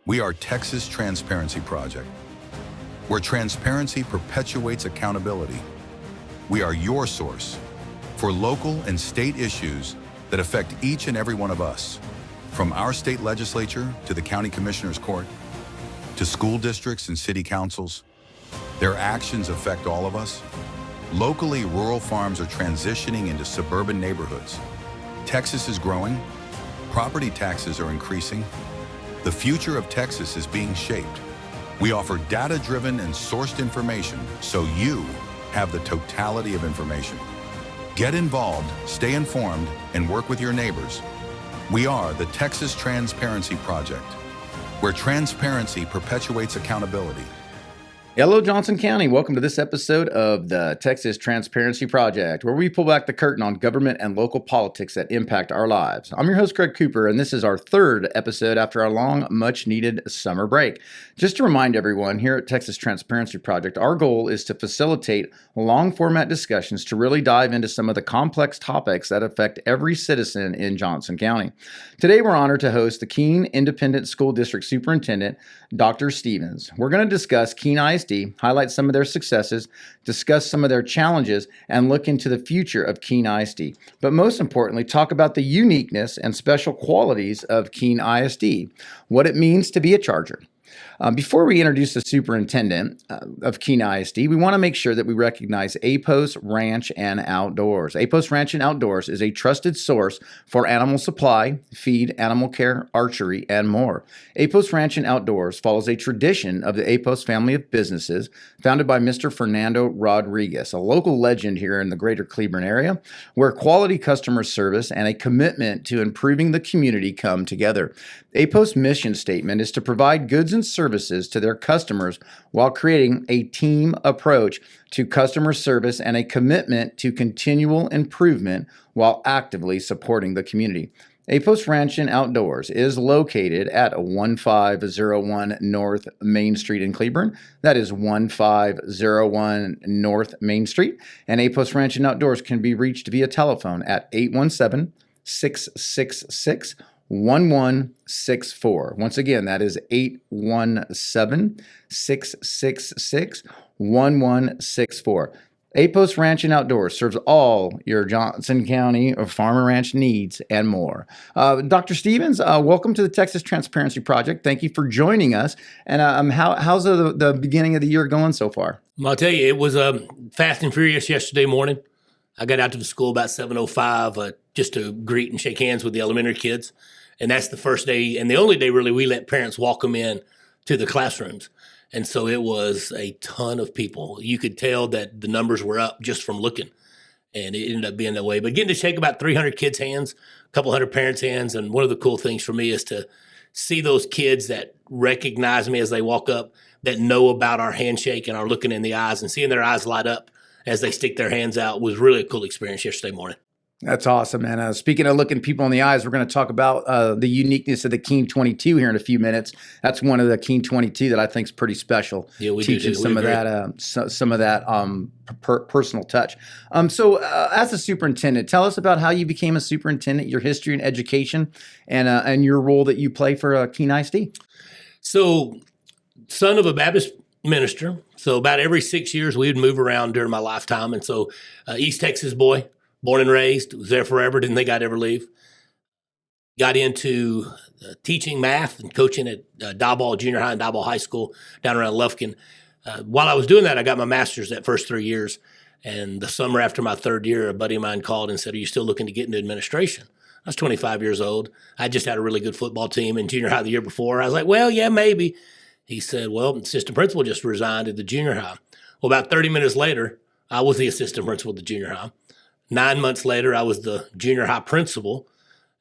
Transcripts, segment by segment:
We are Texas Transparency Project, where transparency perpetuates accountability. We are your source for local and state issues that affect each and every one of us, from our state legislature to the county commissioner's court, to school districts and city councils. Their actions affect all of us. Locally, rural farms are transitioning into suburban neighborhoods. Texas is growing. Property taxes are increasing. The future of Texas is being shaped. We offer data-driven and sourced information so you have the totality of information. Get involved, stay informed, and work with your neighbors. We are the Texas Transparency Project, where transparency perpetuates accountability. Hello, Johnson County. Welcome to this episode of the Texas Transparency Project, where we pull back the curtain on government and local politics that impact our lives. I'm your host, Greg Cooper, and this is our third episode after our long, much-needed summer break. Just to remind everyone, here at Texas Transparency Project, our goal is to facilitate long-format discussions to really dive into some of the complex topics that affect every citizen in Johnson County. Today, we're honored to host the Keene Independent School District Superintendent, Dr. Stevens. We're going to discuss Keene ISD, highlight some of their successes, discuss some of their challenges, and look into the future of Keene ISD. But most importantly, talk about the uniqueness and special qualities of Keene ISD, what it means to be a Charger. Before we introduce the superintendent of Keene ISD, we want to make sure that we recognize Apos Ranch and Outdoors. Apos Ranch and Outdoors is a trusted source for animal supply, feed, animal care, archery, and more. Apos Ranch and Outdoors follows a tradition of the Apos family of businesses founded by Mr. Fernando Rodriguez, a local legend here in the greater Cleburne area, where quality customer service and a commitment to improving the community come together. Apos' mission statement is to provide goods and services to their customers while creating a team approach to customer service and a commitment to continual improvement while actively supporting the community. Apos Ranch and Outdoors is located at 1501 North Main Street in Cleburne. That is 1501 North Main Street. And Apos Ranch and Outdoors can be reached via telephone at 817-666-1164. Once again, that is 817-666-1164. Apos Ranch and Outdoors serves all your Johnson County farm and ranch needs and more. Dr. Stevens, welcome to the Texas Transparency Project. Thank you for joining us. And how's the beginning of the year going so far? I'll tell you, it was fast and furious yesterday morning. I got out to the school about 7:05 just to greet and shake hands with the elementary kids. And that's the first day and the only day really we let parents walk them in to the classrooms. And so it was a ton of people. You could tell that the numbers were up just from looking. And it ended up being that way. But getting to shake about 300 kids' hands, a couple hundred parents' hands. And one of the cool things for me is to see those kids that recognize me as they walk up, that know about our handshake and are looking in the eyes and seeing their eyes light up as they stick their hands out was really a cool experience yesterday morning. That's awesome, man. Speaking of looking people in the eyes, we're going to talk about the uniqueness of the Keene 22 here in a few minutes. That's one of the Keene 22 that I think is pretty special. Yeah, we teaching do. some of that personal touch. So, as a superintendent, tell us about how you became a superintendent, your history and education, and your role that you play for Keene ISD. So, son of a Baptist minister. So, about every 6 years, we would move around during my lifetime, and so East Texas boy. Born and raised, was there forever, didn't think I'd ever leave. Got into teaching math and coaching at Diboll Junior High and Diboll High School down around Lufkin. While I was doing that, I got my master's that first 3 years. And the summer after my third year, a buddy of mine called and said, "Are you still looking to get into administration?" I was 25 years old. I just had a really good football team in junior high the year before. I was like, well, yeah, maybe. He said, well, assistant principal just resigned at the junior high. Well, about 30 minutes later, I was the assistant principal at the junior high. 9 months later, I was the junior high principal.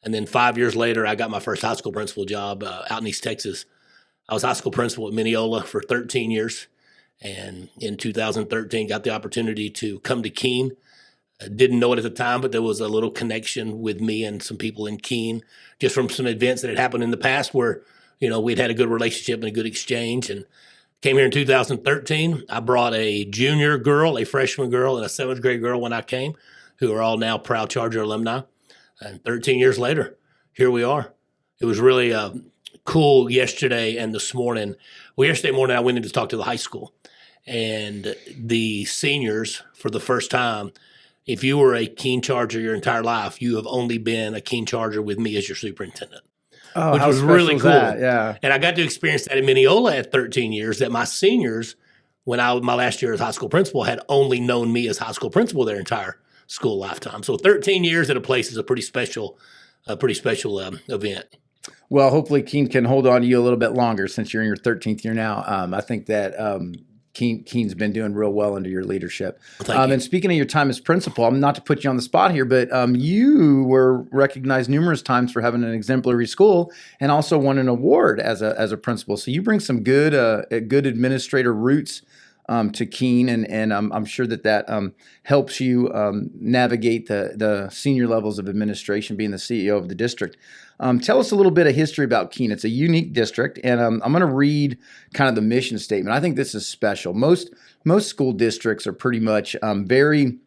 And then 5 years later, I got my first high school principal job out in East Texas. I was high school principal at Mineola for 13 years. And in 2013, got the opportunity to come to Keene. I didn't know it at the time, but there was a little connection with me and some people in Keene just from some events that had happened in the past where, you know, we'd had a good relationship and a good exchange. And came here in 2013. I brought a junior girl, a freshman girl, and a seventh grade girl when I came, who are all now proud Charger alumni. And 13 years later, here we are. It was really cool yesterday and this morning. Well, yesterday morning I went in to talk to the high school, and the seniors, for the first time, if you were a Keene Charger your entire life, you have only been a Keene Charger with me as your superintendent. Oh, which how was special really is cool. that? Yeah. And I got to experience that in Mineola at 13 years, that my seniors, when my last year as high school principal, had only known me as high school principal their entire school lifetime. So 13 years at a place is a pretty special event. Well, hopefully Keene can hold on to you a little bit longer since you're in your 13th year now. I think that Keene's been doing real well under your leadership. Thank you. And speaking of your time as principal, I'm not to put you on the spot here, but you were recognized numerous times for having an exemplary school and also won an award as a principal. So you bring some good administrator roots to Keene, and I'm sure that helps you navigate the senior levels of administration, being the CEO of the district. Tell us a little bit of history about Keene. It's a unique district, and I'm going to read kind of the mission statement. I think this is special. Most school districts are pretty much very,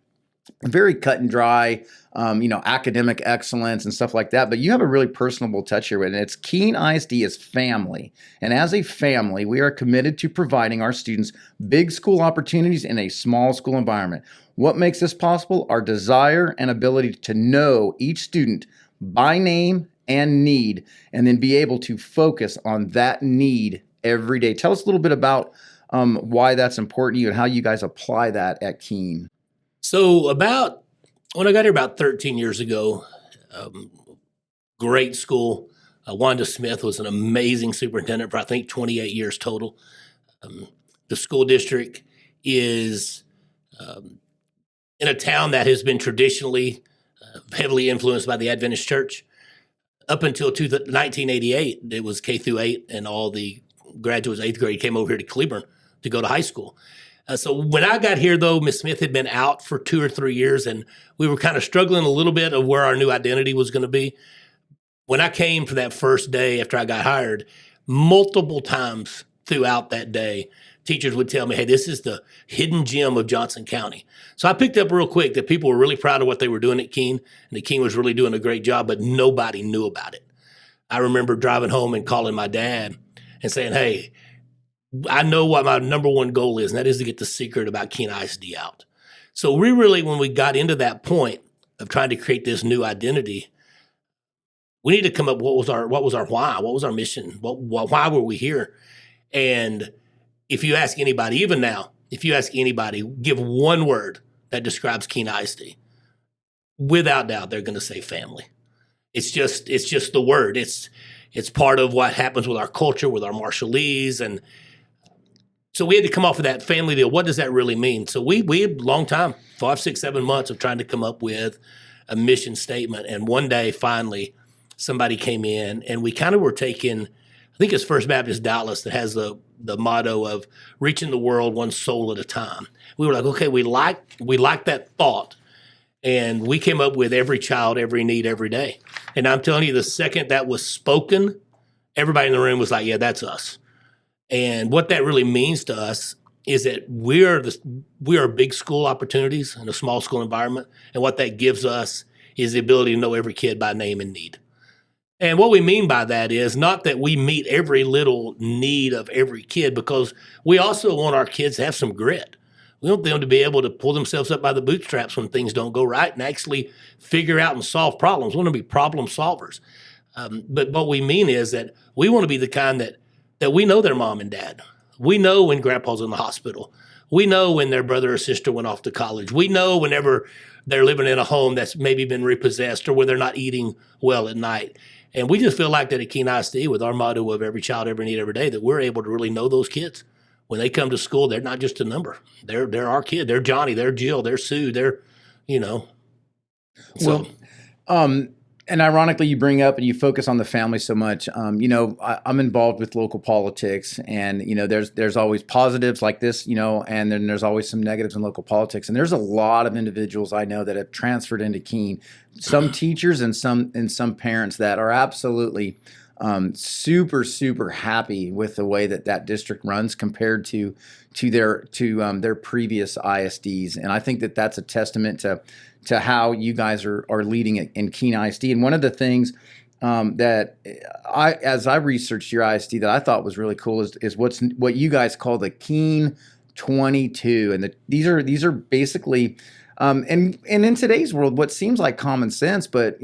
very cut and dry, academic excellence and stuff like that. But you have a really personable touch here, and it's Keene ISD is family. And as a family, we are committed to providing our students big school opportunities in a small school environment. What makes this possible? Our desire and ability to know each student by name and need, and then be able to focus on that need every day. Tell us a little bit about why that's important to you and how you guys apply that at Keene. So when I got here about 13 years ago, great school. Wanda Smith was an amazing superintendent for, I think, 28 years total. The school district is in a town that has been traditionally heavily influenced by the Adventist Church. Up until 1988, it was K through 8, and all the graduates, 8th grade, came over here to Cleburne to go to high school. So when I got here, though, Miss Smith had been out for 2 or 3 years, and we were kind of struggling a little bit of where our new identity was going to be. When I came for that first day after I got hired, multiple times throughout that day, teachers would tell me, hey, this is the hidden gem of Johnson County. So I picked up real quick that people were really proud of what they were doing at Keene, and that Keene was really doing a great job, but nobody knew about it. I remember driving home and calling my dad and saying, hey, I know what my number one goal is, and that is to get the secret about Keene ISD out. So we really, when we got into that point of trying to create this new identity, we need to come up, what was our why? What was our mission? Why were we here? And if you ask anybody, even now, if you ask anybody, give one word that describes Keene ISD, without doubt, they're going to say family. It's just the word. It's part of what happens with our culture, with our marshallese. And so we had to come off of that family deal. What does that really mean? So we had a long time, 5, 6, 7 months of trying to come up with a mission statement. And one day, finally, somebody came in, and we kind of were taking, I think it's First Baptist Dallas that has the motto of reaching the world one soul at a time. We were like, okay, we like that thought. And we came up with every child, every need, every day. And I'm telling you, the second that was spoken, everybody in the room was like, yeah, that's us. And what that really means to us is that we are big school opportunities in a small school environment. And what that gives us is the ability to know every kid by name and need. And what we mean by that is not that we meet every little need of every kid, because we also want our kids to have some grit. We want them to be able to pull themselves up by the bootstraps when things don't go right and actually figure out and solve problems. We want to be problem solvers. But what we mean is that we want to be the kind that we know their mom and dad. We know when grandpa's in the hospital. We know when their brother or sister went off to college. We know whenever they're living in a home that's maybe been repossessed, or where they're not eating well at night. And we just feel like that at Keene ISD, with our motto of every child, every need, every day, that we're able to really know those kids. When they come to school, they're not just a number. They're our kid. They're Johnny. They're Jill. They're Sue. They're, So. Well, and ironically, you bring up and you focus on the family so much. I'm involved with local politics, and there's always positives like this, and then there's always some negatives in local politics. And there's a lot of individuals I know that have transferred into Keene, some teachers and some parents that are absolutely super, super happy with the way that district runs compared to their previous ISDs. And I think that that's a testament to how you guys are leading it in Keene ISD. And one of the things that as I researched your ISD, that I thought was really cool is what you guys call the Keene 22, and these are basically. And in today's world, what seems like common sense, but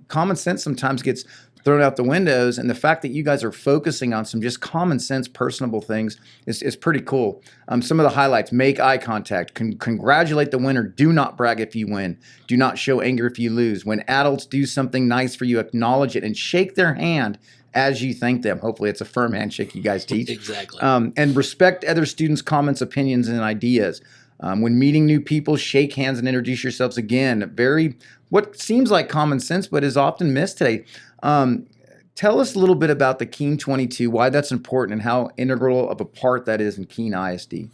common sense sometimes gets thrown out the windows. And the fact that you guys are focusing on some just common sense, personable things is pretty cool. Some of the highlights: make eye contact, congratulate the winner, do not brag if you win, do not show anger if you lose. When adults do something nice for you, acknowledge it and shake their hand as you thank them. Hopefully it's a firm handshake you guys teach. Exactly. And respect other students' comments, opinions, and ideas. When meeting new people, shake hands and introduce yourselves again. What seems like common sense, but is often missed today. Tell us a little bit about the Keene 22, why that's important, and how integral of a part that is in Keene ISD.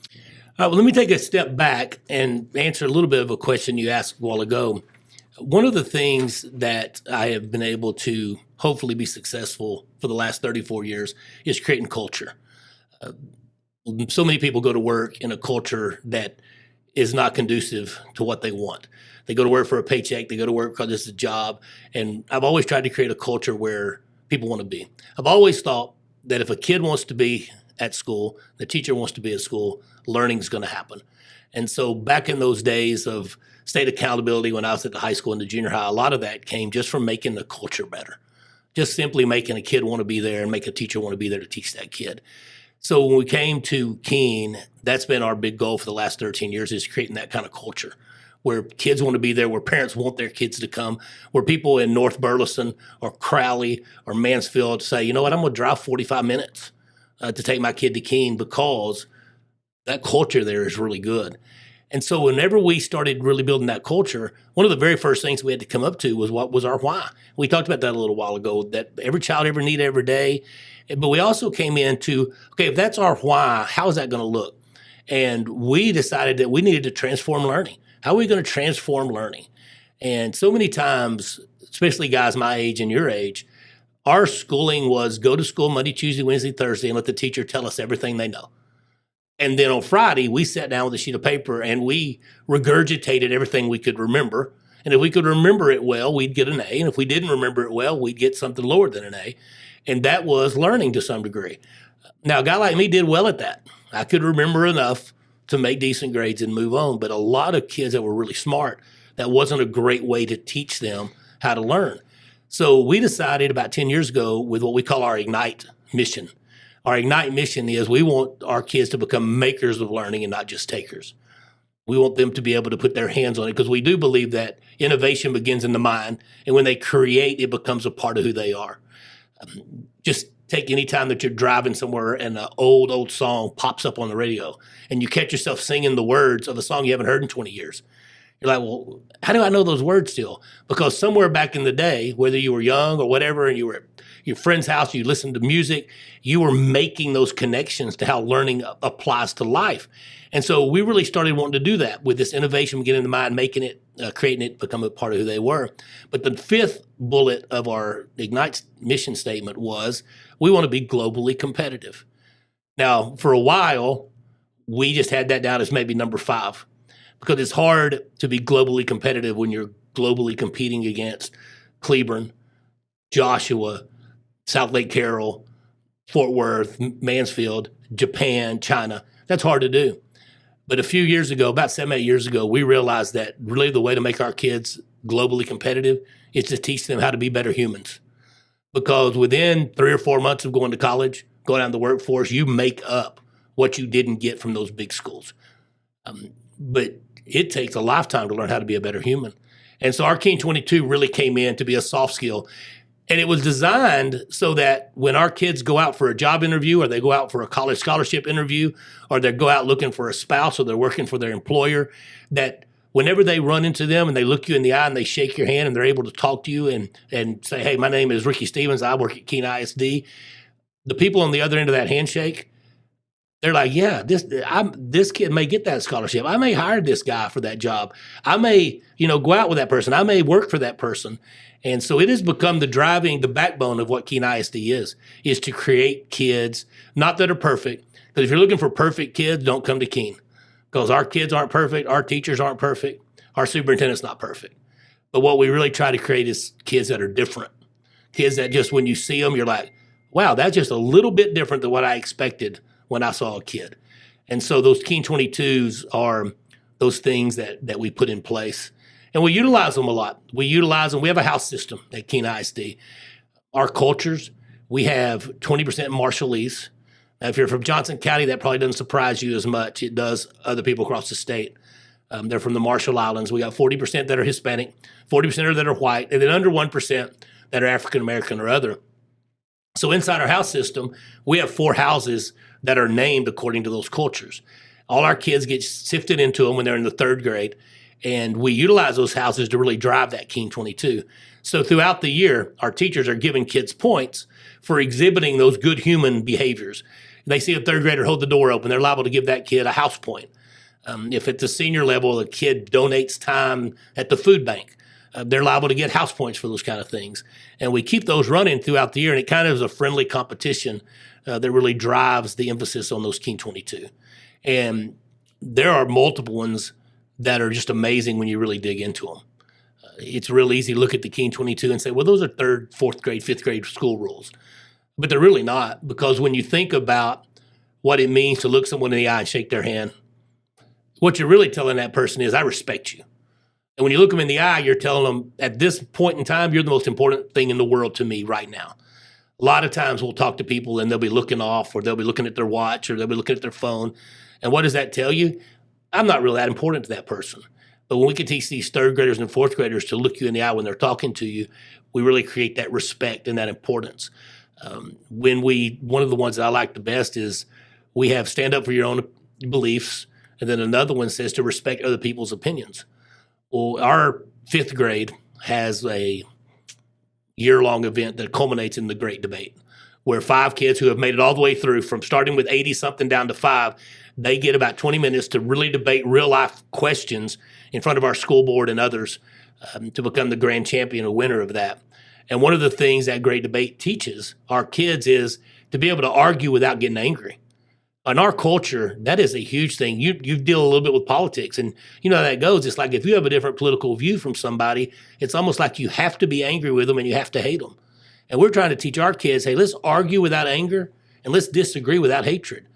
Well, let me take a step back and answer a little bit of a question you asked a while ago. One of the things that I have been able to hopefully be successful for the last 34 years is creating culture. So many people go to work in a culture that is not conducive to what they want. They go to work for a paycheck. They go to work because it's a job. And I've always tried to create a culture where people want to be. I've always thought that if a kid wants to be at school, the teacher wants to be at school, learning is going to happen. And so back in those days of state accountability when I was at the high school and the junior high, a lot of that came just from making the culture better. Just simply making a kid want to be there and make a teacher want to be there to teach that kid. So when we came to Keene, that's been our big goal for the last 13 years, is creating that kind of culture where kids want to be there, where parents want their kids to come, where people in North Burleson or Crowley or Mansfield say, you know what, I'm going to drive 45 minutes to take my kid to Keene because that culture there is really good. And so whenever we started really building that culture, one of the very first things we had to come up to was what was our why. We talked about that a little while ago, that every child every need every day. But we also came into, okay, if that's our why, how is that going to look? And we decided that we needed to transform learning. How are we going to transform learning? And so many times, especially guys my age and your age, our schooling was go to school Monday, Tuesday, Wednesday, Thursday, and let the teacher tell us everything they know. And then on Friday, we sat down with a sheet of paper and we regurgitated everything we could remember. And if we could remember it well, we'd get an A. And if we didn't remember it well, we'd get something lower than an A. And that was learning to some degree. Now, a guy like me did well at that. I could remember enough to make decent grades and move on. But a lot of kids that were really smart, that wasn't a great way to teach them how to learn. So we decided about 10 years ago with what we call our Ignite mission. Our Ignite mission is we want our kids to become makers of learning and not just takers. We want them to be able to put their hands on it because we do believe that innovation begins in the mind. And when they create, it becomes a part of who they are. Just take any time that you're driving somewhere and an old song pops up on the radio and you catch yourself singing the words of a song you haven't heard in 20 years. You're like, well, how do I know those words still? Because somewhere back in the day, whether you were young or whatever, and you were at your friend's house, you listened to music, you were making those connections to how learning applies to life. And so we really started wanting to do that with this innovation, getting in the mind, making it, creating it, become a part of who they were. But the fifth bullet of our Ignite mission statement was we want to be globally competitive. Now, for a while, we just had that down as maybe number 5 because it's hard to be globally competitive when you're globally competing against Cleburne, Joshua, South Lake Carroll, Fort Worth, Mansfield, Japan, China. That's hard to do. But a few years ago, about 7-8 years ago, we realized that really the way to make our kids globally competitive is to teach them how to be better humans. Because within 3 or 4 months of going to college, going out in the workforce, you make up what you didn't get from those big schools. But it takes a lifetime to learn how to be a better human. And so our Keene 22 really came in to be a soft skill. And it was designed so that when our kids go out for a job interview or they go out for a college scholarship interview or they go out looking for a spouse or they're working for their employer, that whenever they run into them and they look you in the eye and they shake your hand and they're able to talk to you and say, hey, my name is Ricky Stevens, I work at Keene ISD, the people on the other end of that handshake, they're like, yeah, this kid may get that scholarship. I may hire this guy for that job. I may, go out with that person. I may work for that person. And so it has become the backbone of what Keene ISD is to create kids, not that are perfect. Because if you're looking for perfect kids, don't come to Keene. Because our kids aren't perfect. Our teachers aren't perfect. Our superintendent's not perfect. But what we really try to create is kids that are different. Kids that just when you see them, you're like, wow, that's just a little bit different than what I expected when I saw a kid. And so those Keene 22s are those things that we put in place. And we utilize them a lot. We utilize them. We have a house system at Keene ISD. Our cultures, we have 20% Marshallese. Now, if you're from Johnson County, that probably doesn't surprise you as much. It does other people across the state. They're from the Marshall Islands. We got 40% that are Hispanic, 40% that are white, and then under 1% that are African American or other. So inside our house system, we have 4 houses that are named according to those cultures. All our kids get sifted into them when they're in the 3rd grade, and we utilize those houses to really drive that Keene 22. So throughout the year, our teachers are giving kids points for exhibiting those good human behaviors. They see a 3rd grader hold the door open, they're liable to give that kid a house point. If at the senior level, a kid donates time at the food bank, they're liable to get house points for those kind of things. And we keep those running throughout the year, and it kind of is a friendly competition that really drives the emphasis on those Keene 22. And there are multiple ones that are just amazing when you really dig into them. It's real easy to look at the Keene 22 and say, well, those are 3rd, 4th grade, 5th grade school rules. But they're really not, because when you think about what it means to look someone in the eye and shake their hand, what you're really telling that person is, I respect you. And when you look them in the eye, you're telling them, at this point in time, you're the most important thing in the world to me right now. A lot of times we'll talk to people and they'll be looking off, or they'll be looking at their watch, or they'll be looking at their phone. And what does that tell you? I'm not really that important to that person. But when we can teach these 3rd graders and 4th graders to look you in the eye when they're talking to you, we really create that respect and that importance. One of the ones that I like the best is we have stand up for your own beliefs. And then another one says to respect other people's opinions. Well, our 5th grade has a year-long event that culminates in the Great Debate, where 5 kids who have made it all the way through, from starting with 80-something down to 5, they get about 20 minutes to really debate real-life questions in front of our school board and others to become the grand champion or winner of that. And one of the things that Great Debate teaches our kids is to be able to argue without getting angry. In our culture, that is a huge thing. You deal a little bit with politics, and you know how that goes. It's like if you have a different political view from somebody, it's almost like you have to be angry with them and you have to hate them. And we're trying to teach our kids, hey, let's argue without anger and let's disagree without hatred.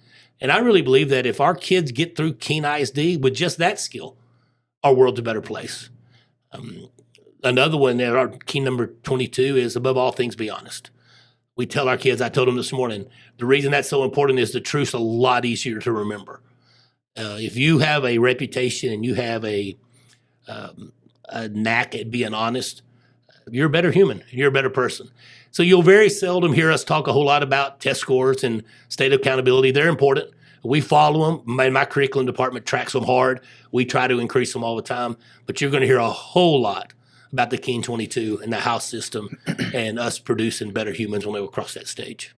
And I really believe that if our kids get through Keene ISD with just that skill, our world's a better place. Another one, our key number 22 is, above all things, be honest. We tell our kids, I told them this morning, the reason that's so important is the truth's a lot easier to remember. If you have a reputation and you have a knack at being honest, you're a better human. You're a better person. So you'll very seldom hear us talk a whole lot about test scores and state accountability. They're important. We follow them. My curriculum department tracks them hard. We try to increase them all the time. But you're going to hear a whole lot about the Keene 22 and the house system and us producing better humans when we go across that stage.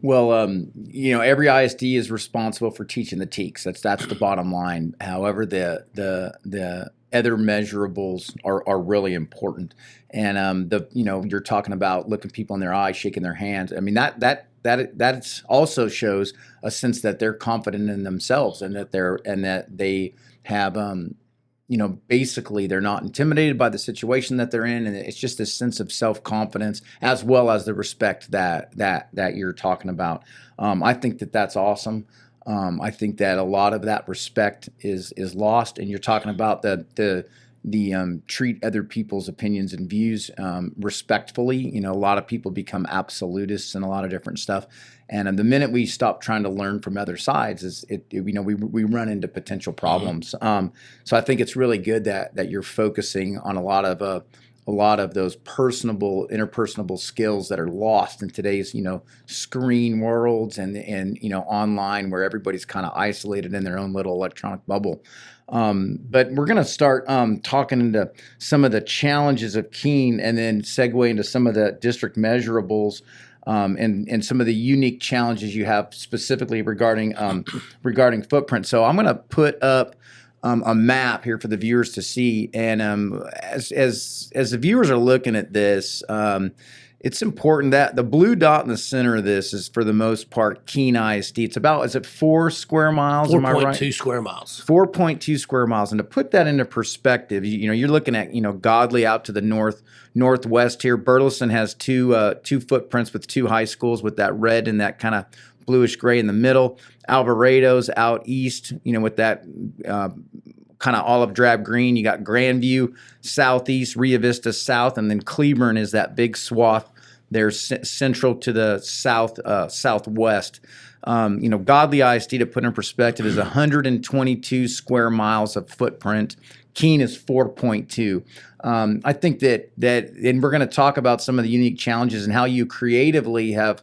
Well, every ISD is responsible for teaching the TEKs. That's the bottom line. However, the other measurables are really important. And you're talking about looking people in their eyes, shaking their hands. I mean, that also shows a sense that they're confident in themselves and that they have basically they're not intimidated by the situation that they're in, and it's just this sense of self-confidence as well as the respect that you're talking about. I think that's awesome. I think that a lot of that respect is lost, and you're talking about the treat other people's opinions and views respectfully. A lot of people become absolutists and a lot of different stuff. And the minute we stop trying to learn from other sides, we run into potential problems. So I think it's really good that you're focusing on a lot of those interpersonable skills that are lost in today's screen worlds and online, where everybody's kind of isolated in their own little electronic bubble. But we're going to start talking into some of the challenges of Keene, and then segue into some of the district measurables. And some of the unique challenges you have specifically regarding footprint. So I'm going to put up a map here for the viewers to see. And as the viewers are looking at this, it's important that the blue dot in the center of this is for the most part Keene ISD. It's about, is it 4 square miles? Am I right? 4.2 square miles. 4.2 square miles. And to put that into perspective, you know, you're looking at, you know, Godley out to the northwest here. Burleson has two footprints with 2 high schools with that red and that kind of bluish gray in the middle. Alvarado's out east, you know, with that kind of olive drab green. You got Grandview southeast, Rio Vista south, and then Cleburne is that big swath there central to the southwest. You know, Godley ISD, to put in perspective, is 122 square miles of footprint. Keene is 4.2. I think that, and we're going to talk about some of the unique challenges and how you creatively have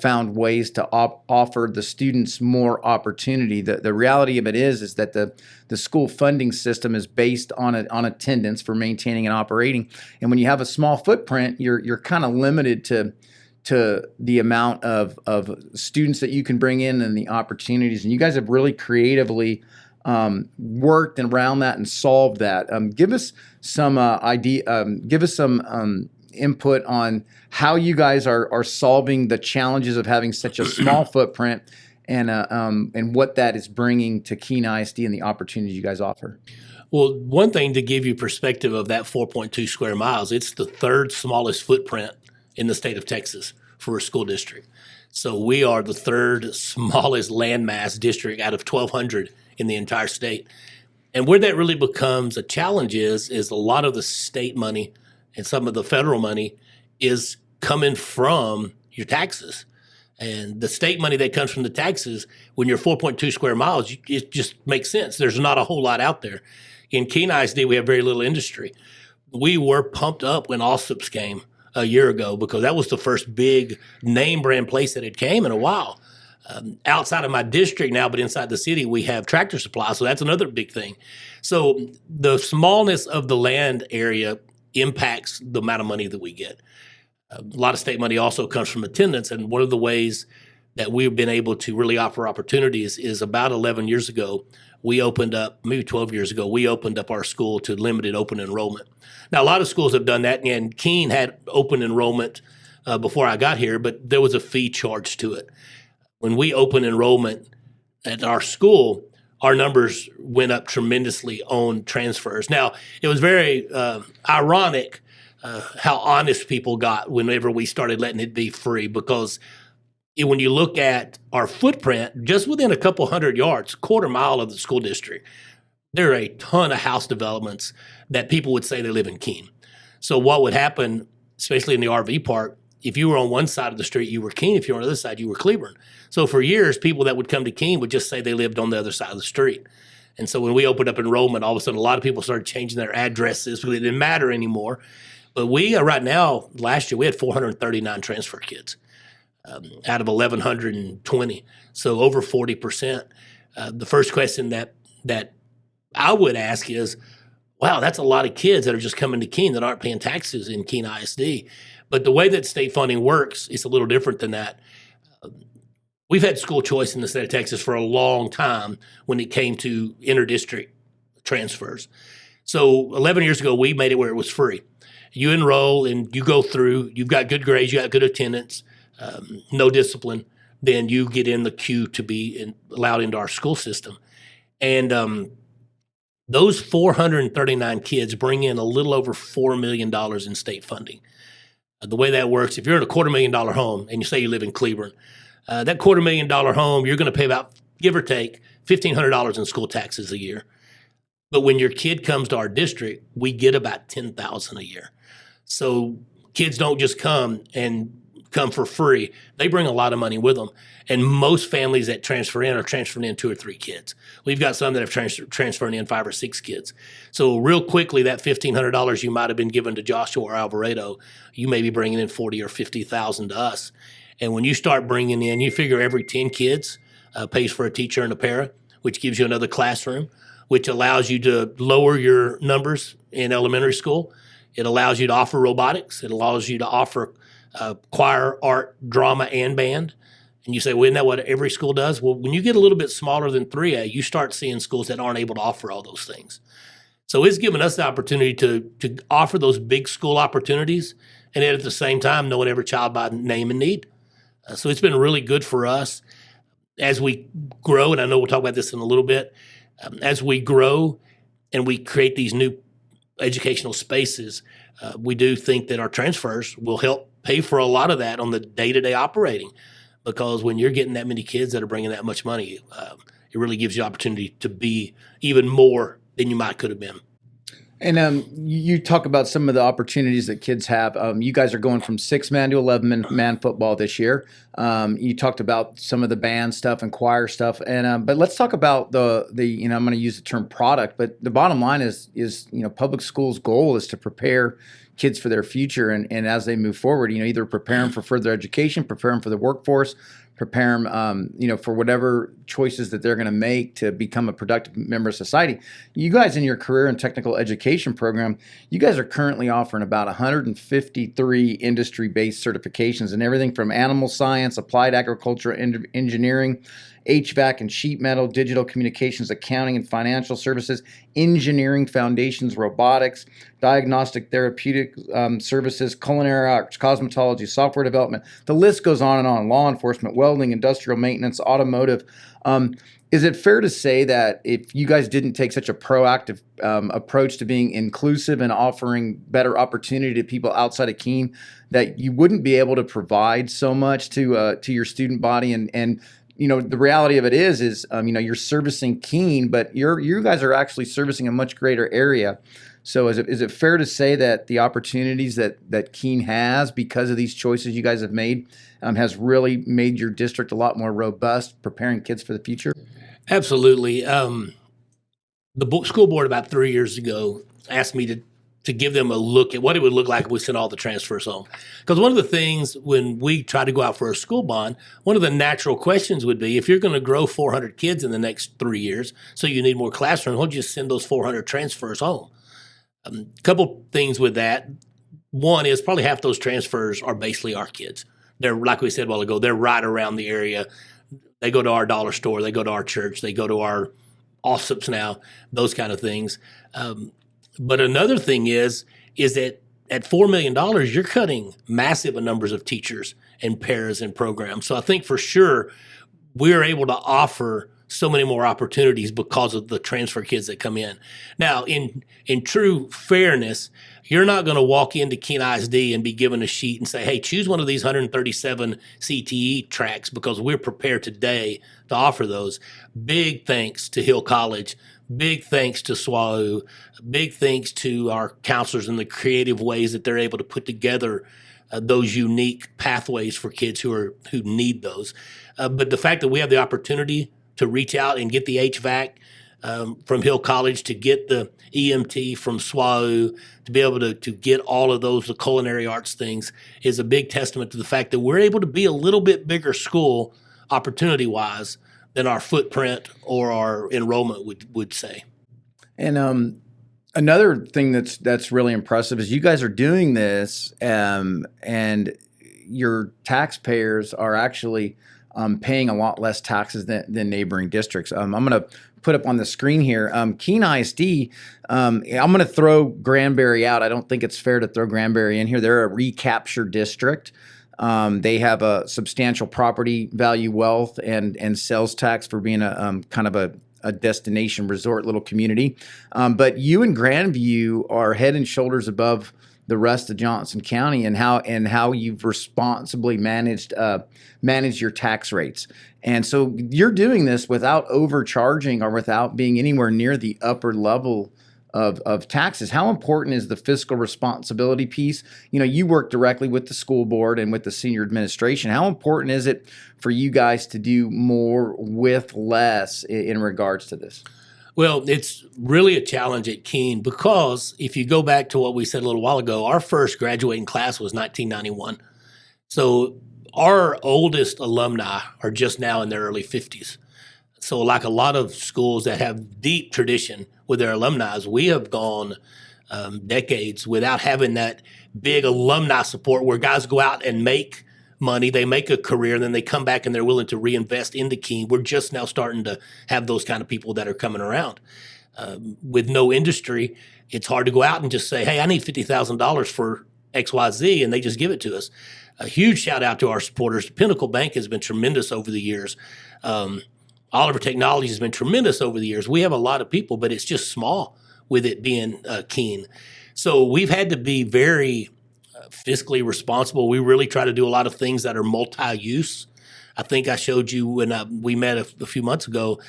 found ways to offer the students more opportunity. The reality of it is that the school funding system is based on attendance for maintaining and operating. And when you have a small footprint, you're kind of limited to the amount of students that you can bring in and the opportunities. And you guys have really creatively worked around that and solved that. Give us some input on how you guys are solving the challenges of having such a small footprint, and what that is bringing to Keene ISD and the opportunities you guys offer. Well, one thing to give you perspective of that 4.2 square miles, it's the 3rd smallest footprint in the state of Texas for a school district. So we are the 3rd smallest landmass district out of 1,200 in the entire state. And where that really becomes a challenge is a lot of the state money and some of the federal money is coming from your taxes. And the state money that comes from the taxes, when you're 4.2 square miles, it just makes sense. There's not a whole lot out there. In Keene ISD, we have very little industry. We were pumped up when Allsups came a year ago because that was the first big name brand place that had came in a while. Outside of my district now, but inside the city, we have Tractor Supply, so that's another big thing. So the smallness of the land area impacts the amount of money that we get. A lot of state money also comes from attendance, and one of the ways that we've been able to really offer opportunities is about 11 years ago, we opened up, maybe 12 years ago, we opened up our school to limited open enrollment. Now, a lot of schools have done that, and Keene had open enrollment before I got here, but there was a fee charged to it. When we opened enrollment at our school, our numbers went up tremendously on transfers. Now, it was very ironic how honest people got whenever we started letting it be free, because when you look at our footprint, just within a couple hundred yards, quarter mile of the school district, there are a ton of house developments that people would say they live in Keene. So what would happen, especially in the RV park, if you were on one side of the street, you were Keene. If you were on the other side, you were Cleburne. So for years, people that would come to Keene would just say they lived on the other side of the street. And so when we opened up enrollment, all of a sudden, a lot of people started changing their addresses because it didn't matter anymore. But we, right now, last year, we had 439 transfer kids out of 1,120. So over 40%. The first question that I would ask is, wow, that's a lot of kids that are just coming to Keene that aren't paying taxes in Keene ISD. But the way that state funding works is a little different than that. We've had school choice in the state of Texas for a long time when it came to interdistrict transfers. So 11 years ago, we made it where it was free. You enroll and you go through, you've got good grades, you got good attendance, no discipline, then you get in the queue to be allowed into our school system. And those 439 kids bring in a little over $4 million in state funding. The way that works, if you're in a $250,000 home and you say you live in Cleburne, that $250,000 home, you're going to pay about, give or take, $1,500 in school taxes a year. But when your kid comes to our district, we get about $10,000 a year. So kids don't just come for free. They bring a lot of money with them. And most families that transfer in are transferring in 2 or 3 kids. We've got some that have transferred in 5 or 6 kids. So real quickly, that $1,500 you might have been given to Joshua or Alvarado, you may be bringing in $40,000 or $50,000 to us. And when you start bringing in, you figure every 10 kids pays for a teacher and a para, which gives you another classroom, which allows you to lower your numbers in elementary school. It allows you to offer robotics. It allows you to offer choir, art, drama, and band. And you say, well, isn't that what every school does? Well, when you get a little bit smaller than 3A, you start seeing schools that aren't able to offer all those things. So it's given us the opportunity to offer those big school opportunities and yet at the same time, knowing every child by name and need. So it's been really good for us as we grow, and I know we'll talk about this in a little bit, as we grow and we create these new educational spaces, we do think that our transfers will help pay for a lot of that on the day-to-day operating, because when you're getting that many kids that are bringing that much money, it really gives you opportunity to be even more than you might could have been. And you talk about some of the opportunities that kids have. You guys are going from 6-man to 11-man football this year. You talked about some of the band stuff and choir stuff, and but let's talk about the I'm going to use the term product, but the bottom line is public schools' goal is to prepare kids for their future, and as they move forward, either prepare them for further education, prepare them for the workforce, prepare them, for whatever choices that they're going to make to become a productive member of society. You guys in your career and technical education program, you guys are currently offering about 153 industry-based certifications and everything from animal science, applied agriculture, engineering, HVAC and sheet metal, digital communications, accounting and financial services, engineering foundations, robotics, diagnostic therapeutic services, culinary arts, cosmetology, software development. The list goes on and on. Law enforcement, welding, industrial maintenance, automotive. Is it fair to say that if you guys didn't take such a proactive approach to being inclusive and offering better opportunity to people outside of Keene, that you wouldn't be able to provide so much to your student body? And the reality of it is you're servicing Keene, but you guys are actually servicing a much greater area. So is it fair to say that the opportunities that Keene has because of these choices you guys have made has really made your district a lot more robust, preparing kids for the future? Absolutely. The school board about 3 years ago asked me to give them a look at what it would look like if we sent all the transfers home. Because one of the things when we try to go out for a school bond, one of the natural questions would be, if you're going to grow 400 kids in the next 3 years, so you need more classrooms, why don't you just send those 400 transfers home? A couple things with that. One is probably half those transfers are basically our kids. They're, like we said a while ago, they're right around the area. They go to our dollar store, they go to our church, they go to our OSSIPs now, those kind of things. But another thing is that at $4 million, you're cutting massive numbers of teachers and paras and programs. So I think for sure we're able to offer so many more opportunities because of the transfer kids that come in. Now, in true fairness, you're not going to walk into Keene ISD and be given a sheet and say, hey, choose one of these 137 CTE tracks, because we're prepared today to offer those. Big thanks to Hill College. Big thanks to SWAU. Big thanks to our counselors and the creative ways that they're able to put together those unique pathways for kids who need those. But the fact that we have the opportunity to reach out and get the HVAC from Hill College, to get the EMT from SWAU, to be able to get all of those, the culinary arts things, is a big testament to the fact that we're able to be a little bit bigger school opportunity-wise than our footprint or our enrollment would say. And another thing that's really impressive is you guys are doing this, and your taxpayers are actually paying a lot less taxes than neighboring districts. I'm going to put up on the screen here. Keene ISD, I'm going to throw Granbury out. I don't think it's fair to throw Granbury in here. They're a recapture district. They have a substantial property value wealth and sales tax for being a kind of a destination resort little community. But you and Grandview are head and shoulders above the rest of Johnson County, and how you've responsibly managed your tax rates. And so you're doing this without overcharging or without being anywhere near the upper level of taxes. How important is the fiscal responsibility piece? You work directly with the school board and with the senior administration. How important is it for you guys to do more with less in regards to this? Well, it's really a challenge at Keene, because if you go back to what we said a little while ago, our first graduating class was 1991. So our oldest alumni are just now in their early 50s. So like a lot of schools that have deep tradition with their alumni, we have gone decades without having that big alumni support where guys go out and make money, they make a career, and then they come back and they're willing to reinvest into Keene. We're just now starting to have those kind of people that are coming around. With no industry, it's hard to go out and just say, hey, I need $50,000 for XYZ, and they just give it to us. A huge shout out to our supporters. Pinnacle Bank has been tremendous over the years. Oliver Technology has been tremendous over the years. We have a lot of people, but it's just small with it being Keene. So we've had to be very fiscally responsible. We really try to do a lot of things that are multi-use. I think I showed you when we met a few months ago,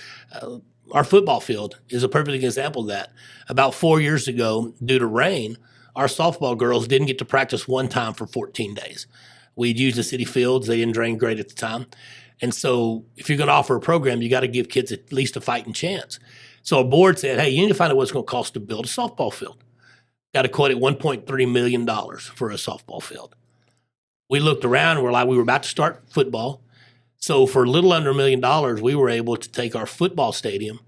our football field is a perfect example of that. About 4 years ago, due to rain, our softball girls didn't get to practice one time for 14 days. We'd used the city fields. They didn't drain great at the time. And so if you're going to offer a program, you got to give kids at least a fighting chance. So our board said, hey, you need to find out what it's going to cost to build a softball field. Got a quote at $1.3 million for a softball field. We looked around and we were about to start football. So for a little under $1 million, we were able to take our football stadium,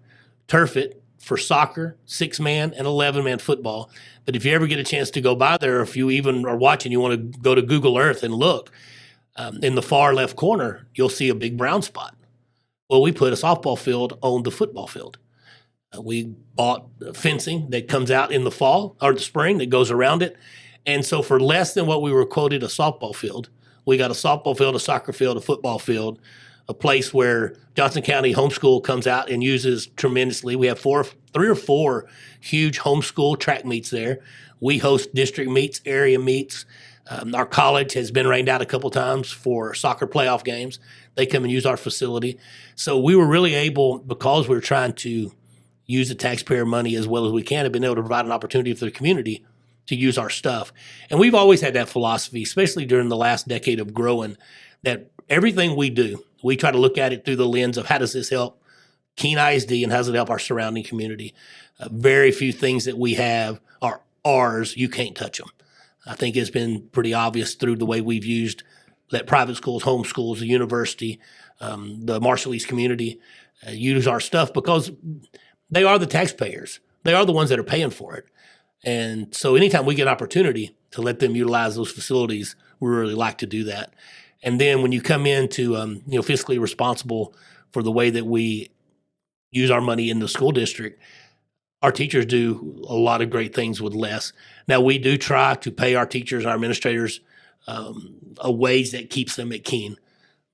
turf it for soccer, 6-man and 11-man football. But if you ever get a chance to go by there, if you even are watching, you want to go to Google Earth and look, in the far left corner, you'll see a big brown spot. Well, we put a softball field on the football field. We bought fencing that comes out in the fall or the spring that goes around it. And so for less than what we were quoted a softball field, we got a softball field, a soccer field, a football field, a place where Johnson County Homeschool comes out and uses tremendously. We have 3 or 4 huge homeschool track meets there. We host district meets, area meets. Our college has been rained out a couple times for soccer playoff games. They come and use our facility. So we were really able, because we're trying to use the taxpayer money as well as we can, have been able to provide an opportunity for the community to use our stuff. And we've always had that philosophy, especially during the last decade of growing, that everything we do, we try to look at it through the lens of how does this help Keene ISD and how does it help our surrounding community. Very few things that we have are ours. You can't touch them. I think it's been pretty obvious through the way we've used that private schools, homeschools, the university, the Marshall East community use our stuff because they are the taxpayers. They are the ones that are paying for it. And so anytime we get an opportunity to let them utilize those facilities, we really like to do that. And then when you come into fiscally responsible for the way that we use our money in the school district, our teachers do a lot of great things with less. Now, we do try to pay our teachers and our administrators a wage that keeps them at Keene,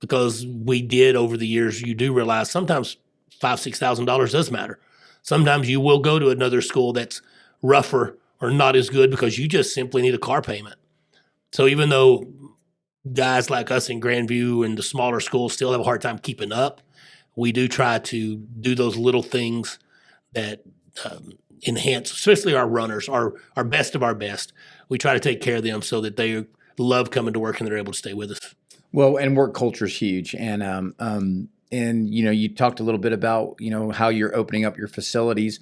because we did over the years, you do realize sometimes $5,000-$6,000 does matter. Sometimes you will go to another school that's rougher or not as good because you just simply need a car payment. So even though guys like us in Grandview and the smaller schools still have a hard time keeping up, we do try to do those little things that enhance, especially our runners, our best of our best. We try to take care of them so that they love coming to work and they're able to stay with us. Well, and work culture is huge. And you talked a little bit about, how you're opening up your facilities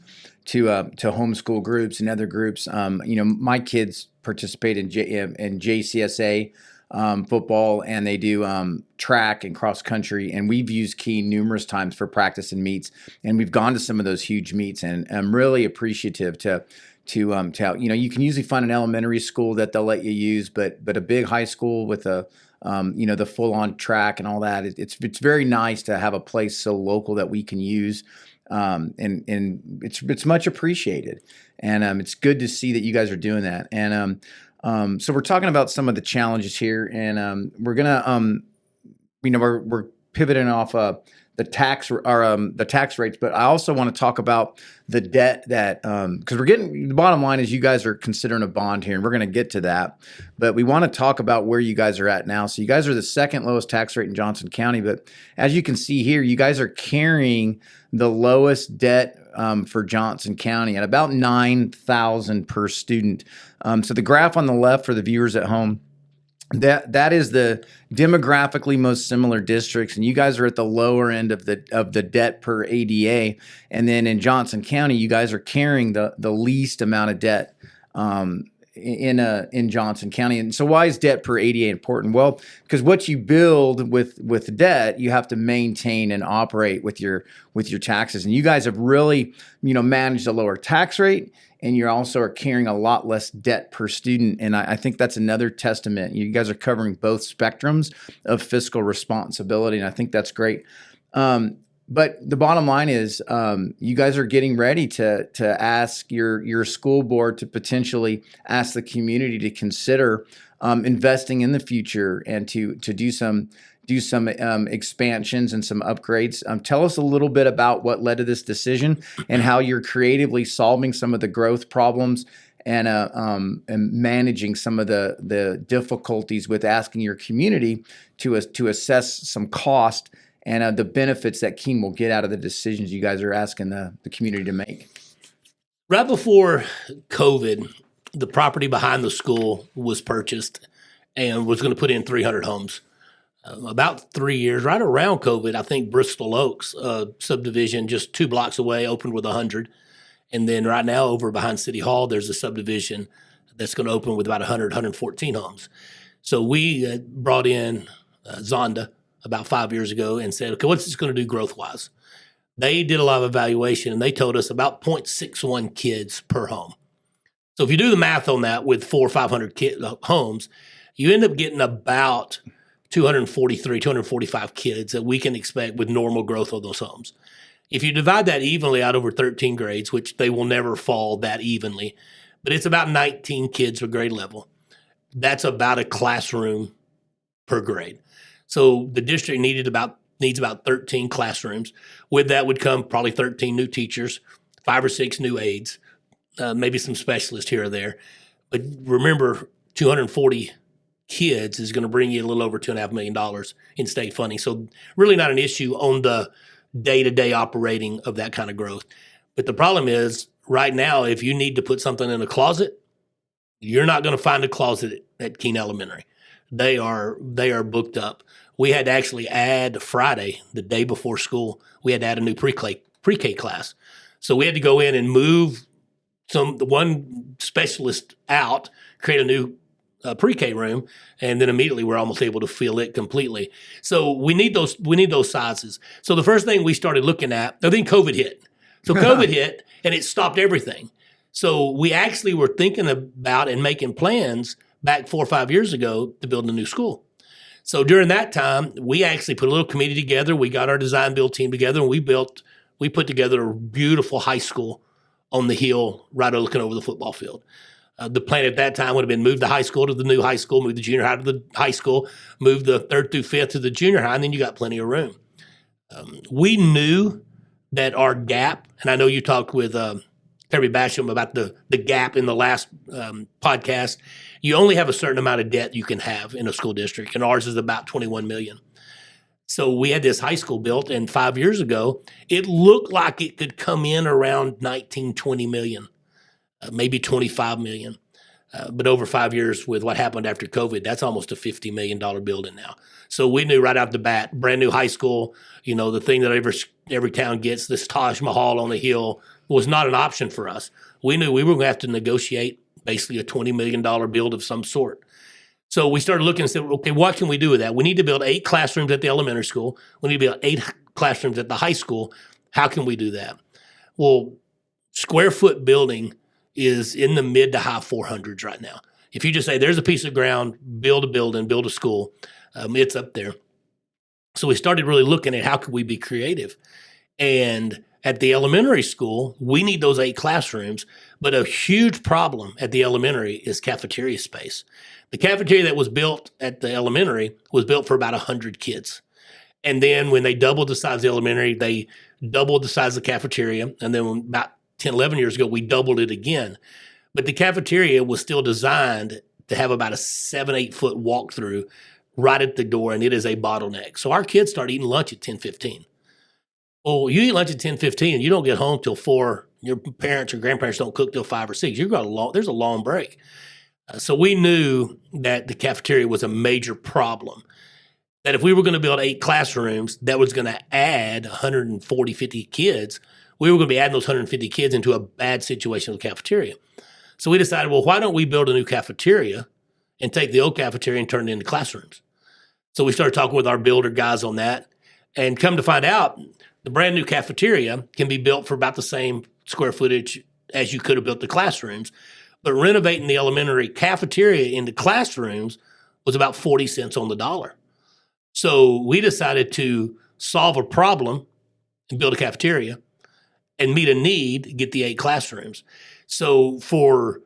to homeschool groups and other groups. My kids participate in JCSA football, and they do track and cross country. And we've used Keene numerous times for practice and meets, and we've gone to some of those huge meets. And I'm really appreciative to you can usually find an elementary school that they'll let you use, but a big high school with the full on track and all that. It's very nice to have a place so local that we can use. And it's much appreciated. And it's good to see that you guys are doing that. And so we're talking about some of the challenges here, and we're gonna we're pivoting off the tax rates, but I also want to talk about the debt that because the bottom line is you guys are considering a bond here, and we're going to get to that, but we want to talk about where you guys are at now. So you guys are the second lowest tax rate in Johnson County, but as you can see here, you guys are carrying the lowest debt for Johnson County at about $9,000 per student. So the graph on the left for the viewers at home, that is the demographically most similar districts, and you guys are at the lower end of the debt per ADA. And then in Johnson County, you guys are carrying the least amount of debt in Johnson County. And so why is debt per ADA important? Well, because what you build with debt, you have to maintain and operate with your taxes. And you guys have really managed a lower tax rate, and you also are carrying a lot less debt per student. And I think that's another testament. You guys are covering both spectrums of fiscal responsibility, and I think that's great. But the bottom line is, you guys are getting ready to ask your school board to potentially ask the community to consider investing in the future and to do some expansions and some upgrades. Tell us a little bit about what led to this decision and how you're creatively solving some of the growth problems and managing some of the difficulties with asking your community to assess some cost and the benefits that Keene will get out of the decisions you guys are asking the community to make. Right before COVID, the property behind the school was purchased and was going to put in 300 homes. About 3 years, right around COVID, I think Bristol Oaks subdivision just 2 blocks away opened with 100. And then right now over behind City Hall, there's a subdivision that's going to open with about 100, 114 homes. So we brought in Zonda about 5 years ago and said, okay, what's this going to do growth-wise? They did a lot of evaluation, and they told us about 0.61 kids per home. So if you do the math on that with 400 or 500 homes, you end up getting about 243, 245 kids that we can expect with normal growth of those homes. If you divide that evenly out over 13 grades, which they will never fall that evenly, but it's about 19 kids per grade level. That's about a classroom per grade. So the district needs about 13 classrooms. With that would come probably 13 new teachers, 5 or 6 new aides, maybe some specialists here or there. But remember, 240 kids is going to bring you a little over $2.5 million in state funding. So really not an issue on the day-to-day operating of that kind of growth. But the problem is right now, if you need to put something in a closet, you're not going to find a closet at Keene Elementary. They are booked up. We had to actually add Friday, the day before school, we had to add a new pre-K class. So we had to go in and move one specialist out, create a new pre-K room, and then immediately we're almost able to fill it completely. So we need those sizes. So the first thing we started looking at, I think COVID hit. So COVID hit and it stopped everything. So we actually were thinking about and making plans back 4 or 5 years ago to build a new school. So during that time, we actually put a little committee together. We got our design build team together, and we put together a beautiful high school on the hill right looking over the football field. The plan at that time would have been move the high school to the new high school, move the junior high to the high school, move the 3rd through 5th to the junior high, and then you got plenty of room. We knew that our gap, and I know you talked with Terry Basham about the gap in the last podcast. You only have a certain amount of debt you can have in a school district, and ours is about $21 million. So we had this high school built, and 5 years ago, it looked like it could come in around 19, 20 million, maybe 25 million. But over 5 years with what happened after COVID, that's almost a $50 million building now. So we knew right out the bat, brand new high school, the thing that every town gets, this Taj Mahal on the hill, was not an option for us. We knew we were going to have to negotiate basically a $20 million build of some sort. So we started looking and said, okay, what can we do with that? We need to build 8 classrooms at the elementary school. We need to build 8 classrooms at the high school. How can we do that? Well, square foot building is in the mid to high 400s right now. If you just say there's a piece of ground, build a building, build a school, it's up there. So we started really looking at how could we be creative. And at the elementary school, we need those 8 classrooms, but a huge problem at the elementary is cafeteria space. The cafeteria that was built at the elementary was built for about 100 kids. And then when they doubled the size of the elementary, they doubled the size of the cafeteria. And then about 10, 11 years ago, we doubled it again. But the cafeteria was still designed to have about a 7-8 foot walk-through right at the door, and it is a bottleneck. So our kids start eating lunch at 10:15. Well, you eat lunch at 10:15 and you don't get home till 4. Your parents or grandparents don't cook till 5 or 6. There's a long break. So we knew that the cafeteria was a major problem. That if we were going to build 8 classrooms, that was going to add 140, 50 kids. We were going to be adding those 150 kids into a bad situation with the cafeteria. So we decided, well, why don't we build a new cafeteria and take the old cafeteria and turn it into classrooms? So we started talking with our builder guys on that, and come to find out, the brand new cafeteria can be built for about the same square footage as you could have built the classrooms. But renovating the elementary cafeteria into classrooms was about 40 cents on the dollar. So we decided to solve a problem and build a cafeteria and meet a need, get the 8 classrooms. So for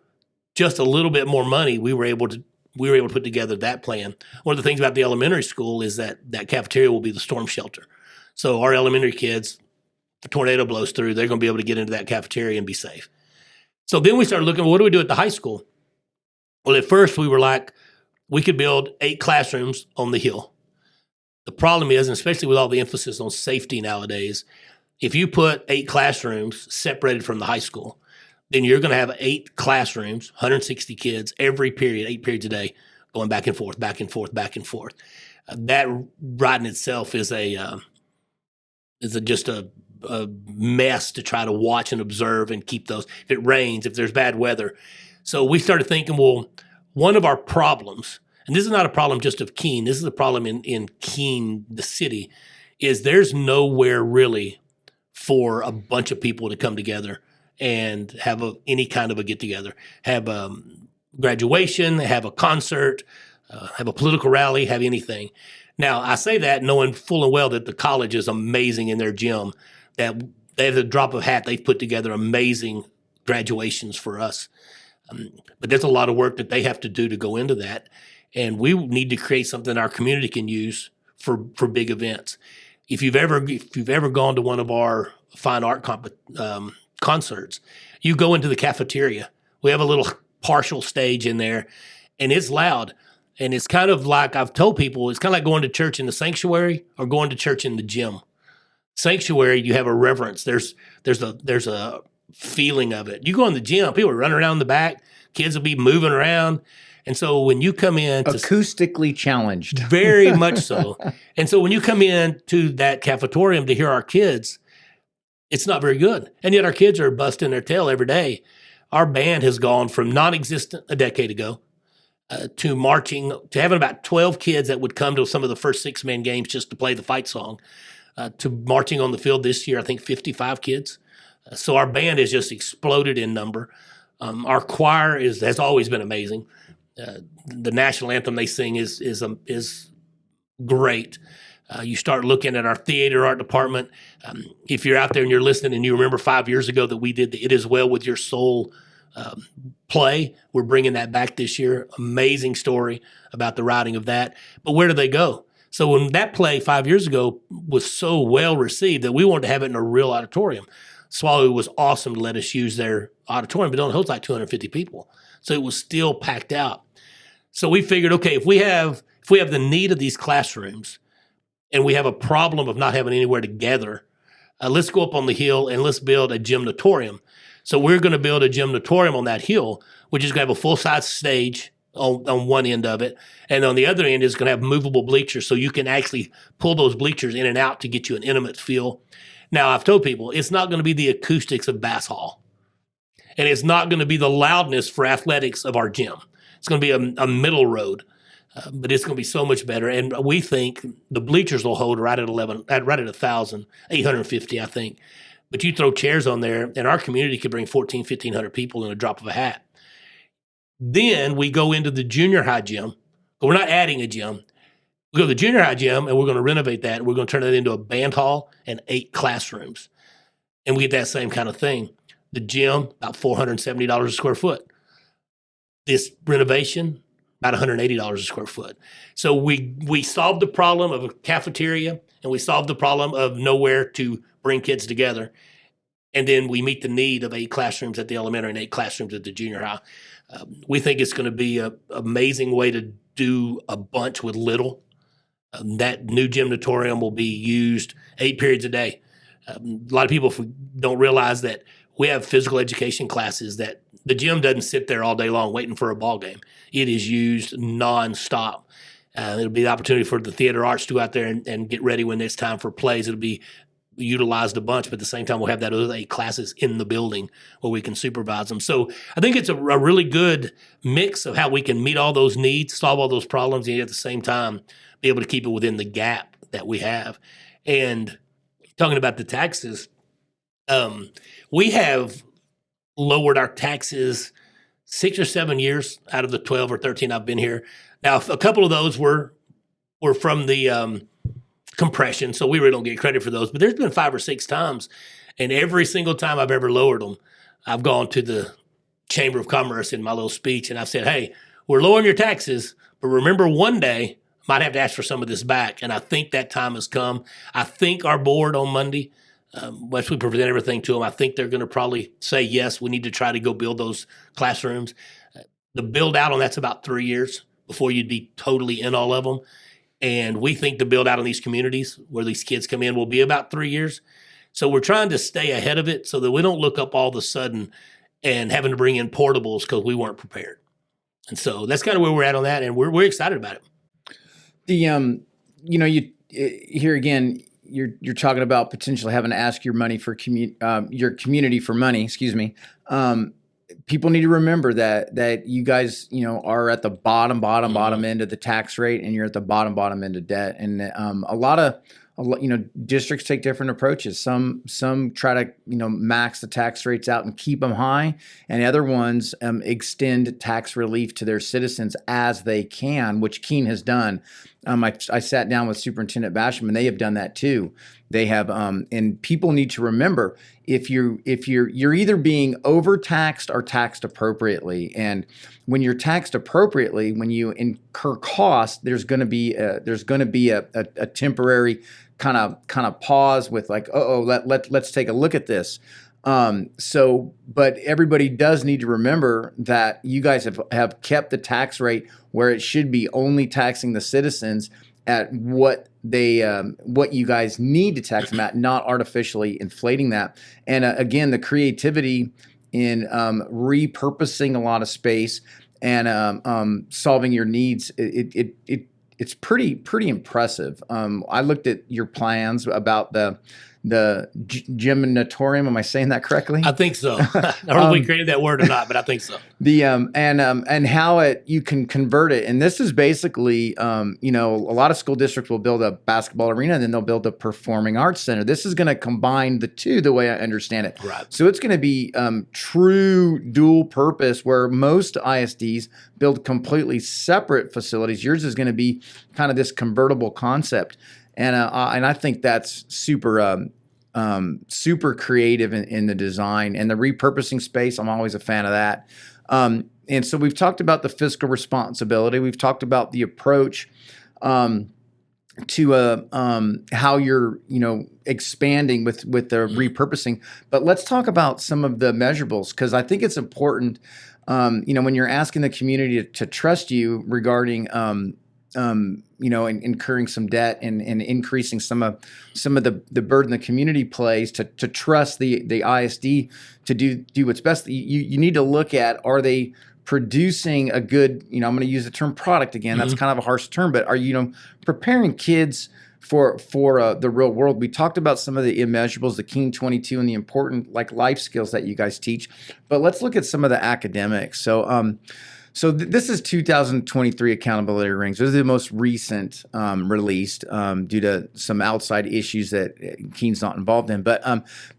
just a little bit more money, we were able to put together that plan. One of the things about the elementary school is that cafeteria will be the storm shelter. So our elementary kids, if a tornado blows through, they're going to be able to get into that cafeteria and be safe. So then we started looking, what do we do at the high school? Well, at first we were like, we could build 8 classrooms on the hill. The problem is, and especially with all the emphasis on safety nowadays, if you put 8 classrooms separated from the high school, then you're going to have 8 classrooms, 160 kids every period, 8 periods a day, going back and forth, back and forth, back and forth. That right in itself is just a mess to try to watch and observe and keep those. If it rains, if there's bad weather. So we started thinking, well, one of our problems, and this is not a problem just of Keene, this is a problem in Keene, the city, is there's nowhere really for a bunch of people to come together and have any kind of a get-together, have a graduation, have a concert, have a political rally, have anything. Now, I say that knowing full and well that the college is amazing in their gym, that they have a drop of a hat, they've put together amazing graduations for us. But there's a lot of work that they have to do to go into that. And we need to create something our community can use for big events. If you've ever gone to one of our fine art concerts, you go into the cafeteria. We have a little partial stage in there, and it's loud. And it's kind of like, I've told people, it's kind of like going to church in the sanctuary or going to church in the gym. Sanctuary, you have a reverence. There's a feeling of it. You go in the gym, people are running around in the back, kids will be moving around. And so when you come in acoustically challenged, very much so. And so when you come in to that cafetorium to hear our kids, it's not very good. And yet our kids are busting their tail every day. Our band has gone from non-existent a decade ago to marching, to having about 12 kids that would come to some of the first 6-man games just to play the fight song, to marching on the field this year, I think 55 kids. So our band has just exploded in number. Our choir has always been amazing. The national anthem they sing is great. You start looking at our theater art department. If you're out there and you're listening and you remember 5 years ago that we did the It Is Well With Your Soul play, we're bringing that back this year. Amazing story about the writing of that. But where do they go? So when that play 5 years ago was so well received that we wanted to have it in a real auditorium. Swallow was awesome to let us use their auditorium, but it only holds like 250 people. So it was still packed out. So we figured, okay, if we have the need of these classrooms and we have a problem of not having anywhere to gather, let's go up on the hill and let's build a gymnatorium. So we're going to build a gymnatorium on that hill, which is going to have a full-size stage on one end of it. And on the other end is going to have movable bleachers so you can actually pull those bleachers in and out to get you an intimate feel. Now, I've told people it's not going to be the acoustics of Bass Hall. And it's not going to be the loudness for athletics of our gym. It's going to be a middle road, but it's going to be so much better. And we think the bleachers will hold right at 1,000, 850, I think. But you throw chairs on there, and our community could bring 1,500 people in a drop of a hat. Then we go into the junior high gym. But we're not adding a gym. We go to the junior high gym, and we're going to renovate that. We're going to turn it into a band hall and 8 classrooms. And we get that same kind of thing. The gym, about $470 a square foot. This renovation, about $180 a square foot. So we solved the problem of a cafeteria, and we solved the problem of nowhere to bring kids together. And then we meet the need of 8 classrooms at the elementary and 8 classrooms at the junior high. We think it's going to be an amazing way to do a bunch with little. That new gymnatorium will be used 8 periods a day. A lot of people don't realize that we have physical education classes that the gym doesn't sit there all day long waiting for a ball game. It is used nonstop. It'll be the opportunity for the theater arts to go out there and get ready when it's time for plays. It'll be utilized a bunch, but at the same time, we'll have that other 8 classes in the building where we can supervise them. So I think it's a really good mix of how we can meet all those needs, solve all those problems, and at the same time, be able to keep it within the gap that we have. And talking about the taxes, we have lowered our taxes 6 or 7 years out of the 12 or 13 I've been here. Now, a couple of those were from the compression, so we really don't get credit for those. But there's been 5 or 6 times, and every single time I've ever lowered them, I've gone to the Chamber of Commerce in my little speech, and I've said, hey, we're lowering your taxes, but remember one day, might have to ask for some of this back. And I think that time has come. I think our board on Monday, once we present everything to them, I think they're going to probably say, yes, we need to try to go build those classrooms. The build out on that's about 3 years before you'd be totally in all of them. And we think the build out in these communities where these kids come in will be about 3 years. So we're trying to stay ahead of it so that we don't look up all of a sudden and having to bring in portables because we weren't prepared. And so that's kind of where we're at on that. And we're excited about it. The here again, you're talking about potentially having to ask your your community for money. Excuse me. People need to remember that you guys are at the bottom end of the tax rate, and you're at the bottom end of debt. And a lot of districts take different approaches. Some try to max the tax rates out and keep them high, and other ones extend tax relief to their citizens as they can, which Keene has done. I sat down with Superintendent Basham, and they have done that too. They have, and people need to remember if you're either being overtaxed or taxed appropriately. And when you're taxed appropriately, when you incur costs, there's going to be a temporary kind of pause with like, let's take a look at this. But everybody does need to remember that you guys have kept the tax rate where it should be, only taxing the citizens at what you guys need to tax them at, not artificially inflating that. And again, the creativity in repurposing a lot of space and solving your needs, it's pretty impressive. I looked at your plans about the gyminatorium. Am I saying that correctly? I think so. I don't know if we created that word or not, but I think so. And how you can convert it. And this is basically, a lot of school districts will build a basketball arena and then they'll build a performing arts center. This is going to combine the two, the way I understand it. Right. So it's going to be true dual purpose, where most ISDs build completely separate facilities. Yours is going to be kind of this convertible concept. And I think that's super creative in the design and the repurposing space. I'm always a fan of that. And so we've talked about the fiscal responsibility. We've talked about the approach to how you're expanding with the repurposing. But let's talk about some of the measurables, because I think it's important. When you're asking the community to trust you regarding incurring some debt and increasing some of the burden the community plays to trust the ISD to do what's best. You need to look at, are they producing a good, I'm going to use the term product again. That's kind of a harsh term, but are you preparing kids for the real world? We talked about some of the immeasurables, the Keene 22, and the important life skills that you guys teach. But let's look at some of the academics. So this is 2023 accountability rings. Those are the most recent released due to some outside issues that Keene's not involved in. But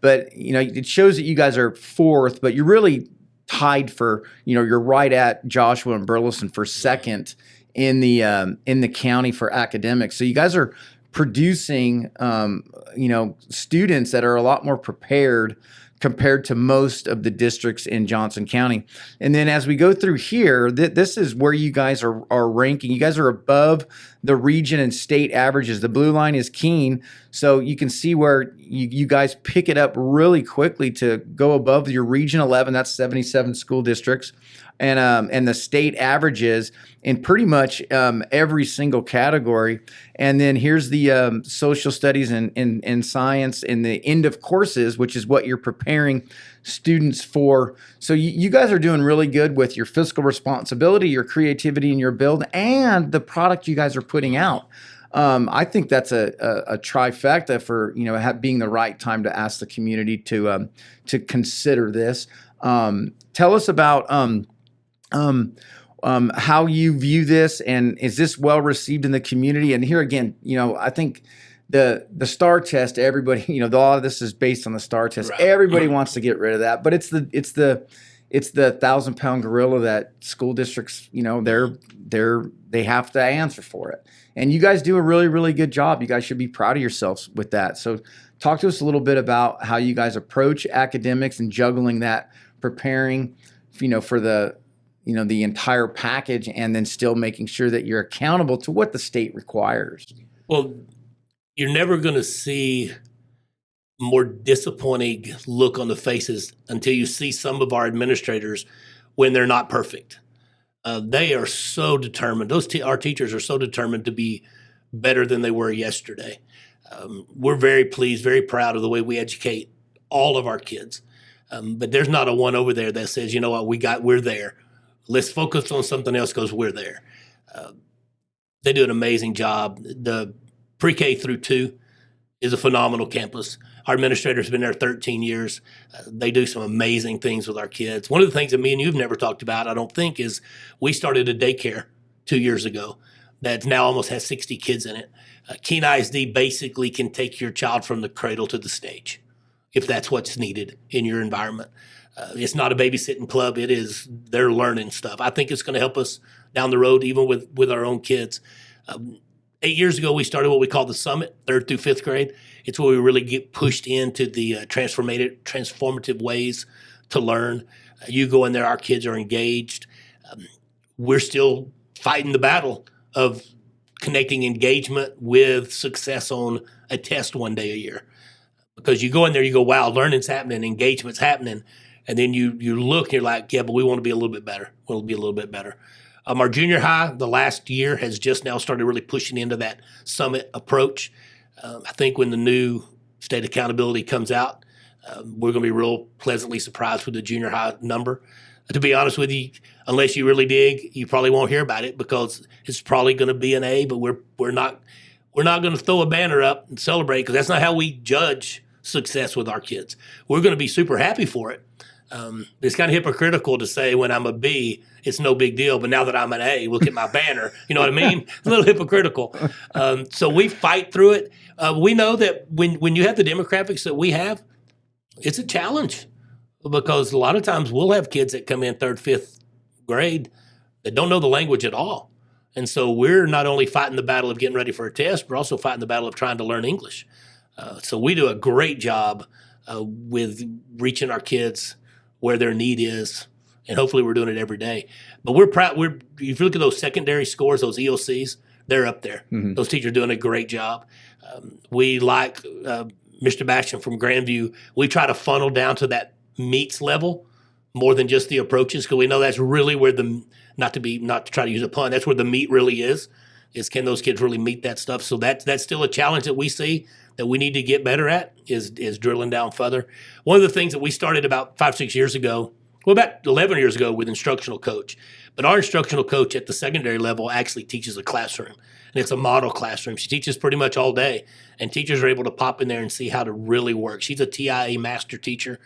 it shows that you guys are fourth, but you're really tied for, you're right at Joshua and Burleson for second in the county for academics. So you guys are producing students that are a lot more prepared compared to most of the districts in Johnson County. And then as we go through here, this is where you guys are ranking. You guys are above the region and state averages. The blue line is Keene. So you can see where you guys pick it up really quickly to go above your region 11. That's 77 school districts. And the state averages in pretty much every single category. And then here's the social studies and science and the end of courses, which is what you're preparing students for. So you guys are doing really good with your fiscal responsibility, your creativity in your build, and the product you guys are putting out. I think that's a trifecta for being the right time to ask the community to consider this. Tell us about how you view this, and is this well received in the community? And here again, I think the STAR test, everybody, a lot of this is based on the STAR test. Right. Everybody wants to get rid of that, but it's the 1,000-pound gorilla that school districts, they're they have to answer for it. And you guys do a really, really good job. You guys should be proud of yourselves with that. So talk to us a little bit about how you guys approach academics and juggling that, preparing, for the entire package, and then still making sure that you're accountable to what the state requires. Well, you're never going to see more disappointing look on the faces until you see some of our administrators when they're not perfect. They are so determined. Our teachers are so determined to be better than they were yesterday. We're very pleased, very proud of the way we educate all of our kids. But there's not a one over there that says, you know what, we're there. Let's focus on something else because we're there. They do an amazing job. The pre-K through 2 is a phenomenal campus. Our administrator's been there 13 years. They do some amazing things with our kids. One of the things that me and you've never talked about, I don't think, is we started a daycare 2 years ago that now almost has 60 kids in it. Keene ISD basically can take your child from the cradle to the stage if that's what's needed in your environment. It's not a babysitting club. They're learning stuff. I think it's going to help us down the road, even with our own kids. 8 years ago, we started what we call the Summit, 3rd through 5th grade. It's where we really get pushed into the transformative ways to learn. You go in there, our kids are engaged. We're still fighting the battle of connecting engagement with success on a test one day a year. Because you go in there, you go, wow, learning's happening, engagement's happening. And then you look and you're like, yeah, but we want to be a little bit better. We'll be a little bit better. Our junior high, the last year, has just now started really pushing into that Summit approach. I think when the new state accountability comes out, we're going to be real pleasantly surprised with the junior high number. To be honest with you, unless you really dig, you probably won't hear about it because it's probably going to be an A, but we're not going to throw a banner up and celebrate because that's not how we judge success with our kids. We're going to be super happy for it. It's kind of hypocritical to say when I'm a B, it's no big deal, but now that I'm an A, look at my banner. You know what I mean? A little hypocritical. So we fight through it. We know that when you have the demographics that we have, it's a challenge because a lot of times we'll have kids that come in 3rd, 5th grade that don't know the language at all. And so we're not only fighting the battle of getting ready for a test, we're also fighting the battle of trying to learn English. So we do a great job with reaching our kids where their need is, and hopefully we're doing it every day. But we're proud. If you look at those secondary scores, those EOCs, they're up there. Mm-hmm. Those teachers are doing a great job. We like Mr. Bastion from Grandview. We try to funnel down to that meets level more than just the approaches because we know that's really where not to try to use a pun, that's where the meat really is can those kids really meet that stuff? So that's still a challenge that we see that we need to get better at is drilling down further. One of the things that we started about 5-6 years ago, well, about 11 years ago with instructional coach, but our instructional coach at the secondary level actually teaches a classroom, and it's a model classroom. She teaches pretty much all day, and teachers are able to pop in there and see how to really work. She's a TIA master teacher,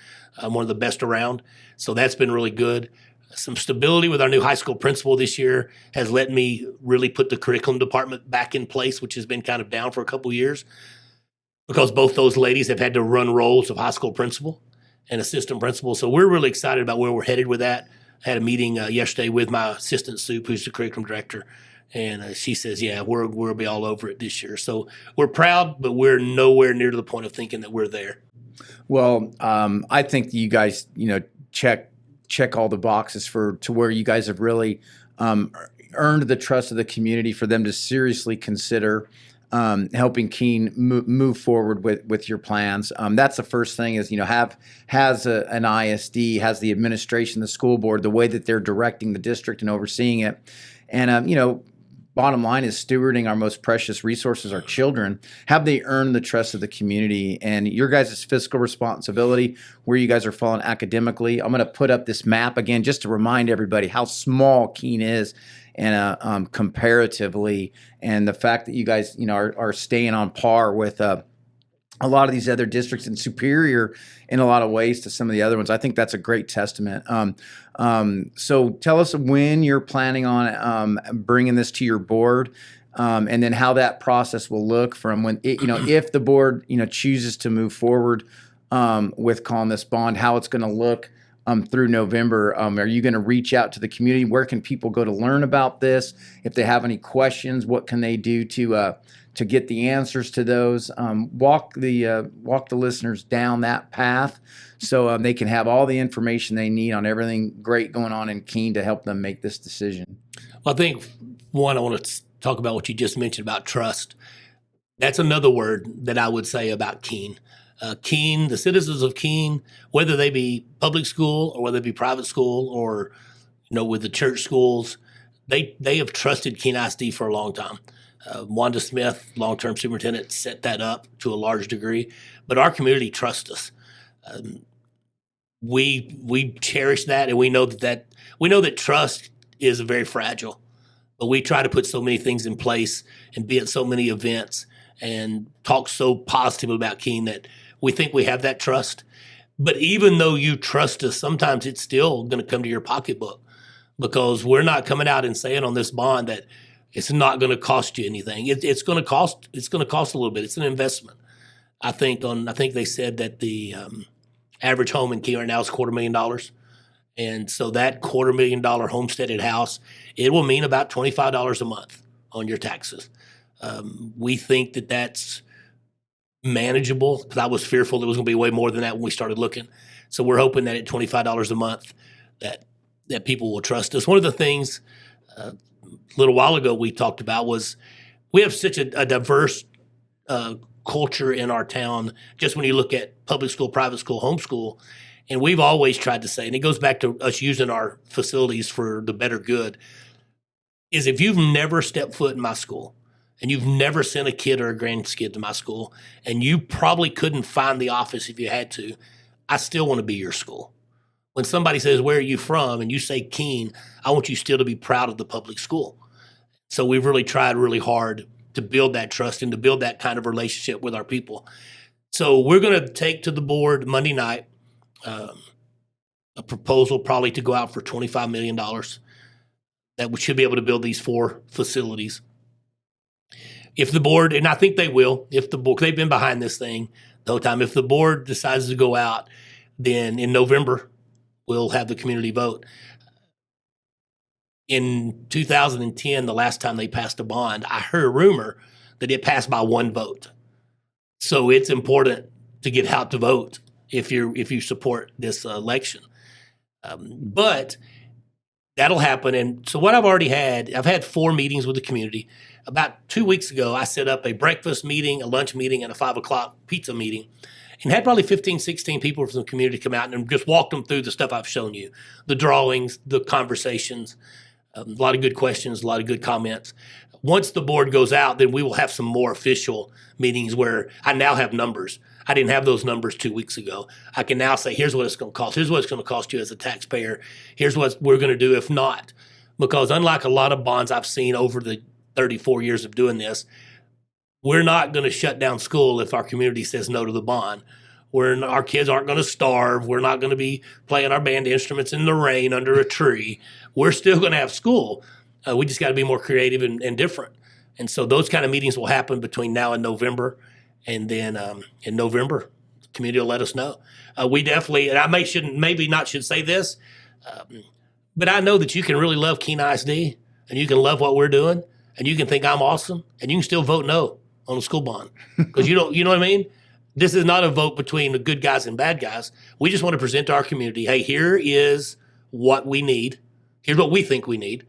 one of the best around, so that's been really good. Some stability with our new high school principal this year has let me really put the curriculum department back in place, which has been kind of down for a couple of years because both those ladies have had to run roles of high school principal and assistant principal. So we're really excited about where we're headed with that. I had a meeting yesterday with my assistant soup, who's the curriculum director, and she says, yeah, we'll be all over it this year. So we're proud, but we're nowhere near to the point of thinking that we're there. Well, I think you guys, check all the boxes to where you guys have really earned the trust of the community for them to seriously consider helping Keene move forward with your plans. That's the first thing is, has an ISD, has the administration, the school board, the way that they're directing the district and overseeing it. And, bottom line is stewarding our most precious resources, our children. Have they earned the trust of the community and your guys' fiscal responsibility, where you guys are falling academically? I'm going to put up this map again just to remind everybody how small Keene is and comparatively, and the fact that you guys, are staying on par with a lot of these other districts and superior in a lot of ways to some of the other ones. I think that's a great testament. So tell us when you're planning on bringing this to your board, and then how that process will look from when if the board chooses to move forward with calling this bond, how it's going to look through November. Are you going to reach out to the community? Where can people go to learn about this? If they have any questions, what can they do to get the answers to those? Walk the listeners down that path so they can have all the information they need on everything great going on in Keene to help them make this decision. Well, I think one, I want to talk about what you just mentioned about trust. That's another word that I would say about Keene. Keene, the citizens of Keene, whether they be public school or whether they be private school or, with the church schools, they have trusted Keene ISD for a long time. Wanda Smith, long-term superintendent, set that up to a large degree, but our community trusts us. We cherish that, and we know that trust is very fragile. But we try to put so many things in place and be at so many events and talk so positively about Keene that we think we have that trust. But even though you trust us, sometimes it's still going to come to your pocketbook, because we're not coming out and saying on this bond that it's not going to cost you anything. It's going to cost a little bit. It's an investment. I think they said that the average home in Keene right now is $250,000. And so that $250,000 homesteaded house, it will mean about $25 a month on your taxes. We think that that's manageable, because I was fearful it was going to be way more than that when we started looking. So we're hoping that at $25 a month that people will trust us. One of the things a little while ago we talked about was we have such a diverse culture in our town, just when you look at public school, private school, homeschool. And we've always tried to say, and it goes back to us using our facilities for the better good, is if you've never stepped foot in my school and you've never sent a kid or a grandkid to my school, and you probably couldn't find the office if you had to, I still want to be your school. When somebody says, where are you from? And you say Keene, I want you still to be proud of the public school. So we've really tried really hard to build that trust and to build that kind of relationship with our people. So we're going to take to the board Monday night a proposal probably to go out for $25 million that we should be able to build these 4 facilities. If the board, and I think they will, if the board, they've been behind this thing the whole time, if the board decides to go out, then in November, we'll have the community vote. In 2010, the last time they passed a bond, I heard a rumor that it passed by 1 vote. So it's important to get out to vote if you support this election. But that'll happen. And so what I've had 4 meetings with the community. About 2 weeks ago, I set up a breakfast meeting, a lunch meeting, and a 5 o'clock pizza meeting, and had probably 15, 16 people from the community come out and just walked them through the stuff I've shown you, the drawings, the conversations, a lot of good questions, a lot of good comments. Once the board goes out, then we will have some more official meetings where I now have numbers. I didn't have those numbers 2 weeks ago. I can now say, here's what it's going to cost. Here's what it's going to cost you as a taxpayer. Here's what we're going to do if not. Because unlike a lot of bonds I've seen over the 34 years of doing this, we're not going to shut down school if our community says no to the bond. Our kids aren't going to starve. We're not going to be playing our band instruments in the rain under a tree. We're still going to have school. We just got to be more creative and different. And so those kind of meetings will happen between now and November. And then in November, the community will let us know. We definitely, and I maybe not should say this, but I know that you can really love Keene ISD, and you can love what we're doing, and you can think I'm awesome, and you can still vote no on the school bond. Because you know what I mean? This is not a vote between the good guys and bad guys. We just want to present to our community, hey, here is what we need. Here's what we think we need.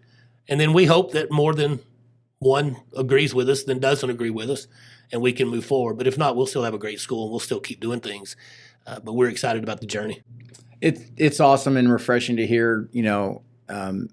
And then we hope that more than one agrees with us than doesn't agree with us, and we can move forward. But if not, we'll still have a great school, and we'll still keep doing things. But we're excited about the journey. It's awesome and refreshing to hear,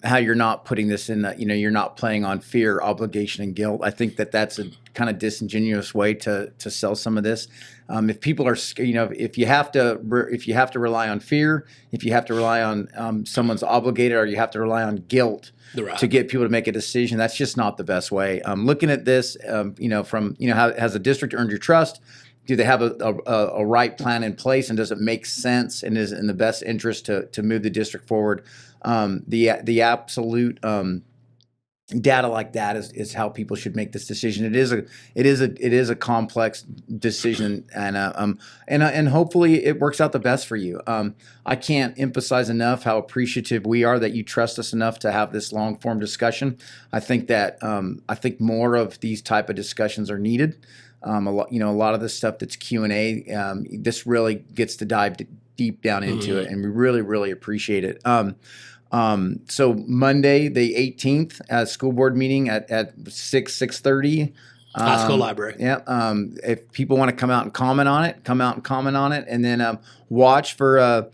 how you're not putting this in that, you're not playing on fear, obligation, and guilt. I think that's a kind of disingenuous way to sell some of this. If people are, if you have to rely on fear, if you have to rely on someone's obligated, or you have to rely on guilt to get people to make a decision, that's just not the best way. Looking at this, how has the district earned your trust? Do they have a right plan in place, and does it make sense and is in the best interest to move the district forward? The absolute data like that is how people should make this decision. It is a complex decision, and hopefully it works out the best for you. I can't emphasize enough how appreciative we are that you trust us enough to have this long form discussion. I think that I think more of these type of discussions are needed. A lot of the stuff that's Q&A, this really gets to dive deep down into it, and we really appreciate it. So Monday, the 18th, school board meeting at 6:30. High school library. Yeah. If people want to come out and comment on it, and then watch for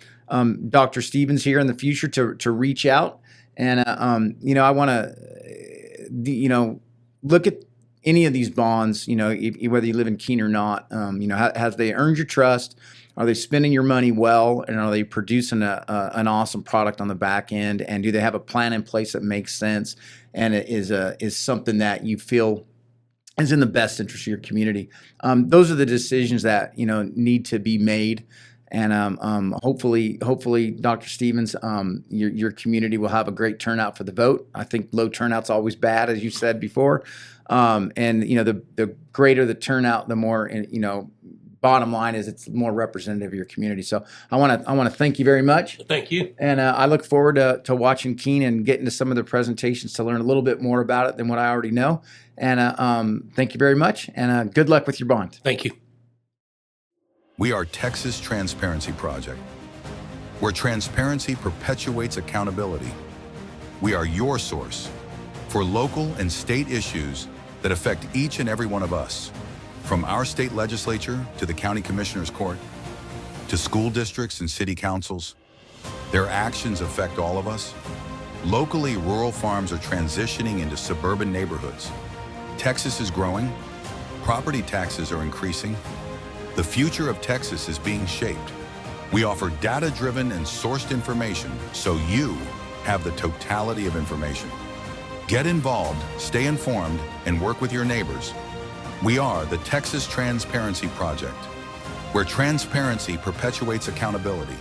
Dr. Stevens here in the future to reach out. And I want to look at any of these bonds. Whether you live in Keene or not. Have they earned your trust? Are they spending your money well, and are they producing an awesome product on the back end? And do they have a plan in place that makes sense and it is something that you feel is in the best interest of your community? Those are the decisions that need to be made, and hopefully, Dr. Stevens, your community will have a great turnout for the vote. I think low turnout's always bad, as you said before, and the greater the turnout, the more bottom line is it's more representative of your community. So I want to thank you very much. Thank you. And I look forward to watching Keene and getting to some of the presentations to learn a little bit more about it than what I already know. And thank you very much. And good luck with your bond. Thank you. We are Texas Transparency Project, where transparency perpetuates accountability. We are your source for local and state issues that affect each and every one of us. From our state legislature to the county commissioner's court, to school districts and city councils, their actions affect all of us. Locally, rural farms are transitioning into suburban neighborhoods. Texas is growing, property taxes are increasing. The future of Texas is being shaped. We offer data-driven and sourced information so you have the totality of information. Get involved, stay informed, and work with your neighbors. We are the Texas Transparency Project, where transparency perpetuates accountability.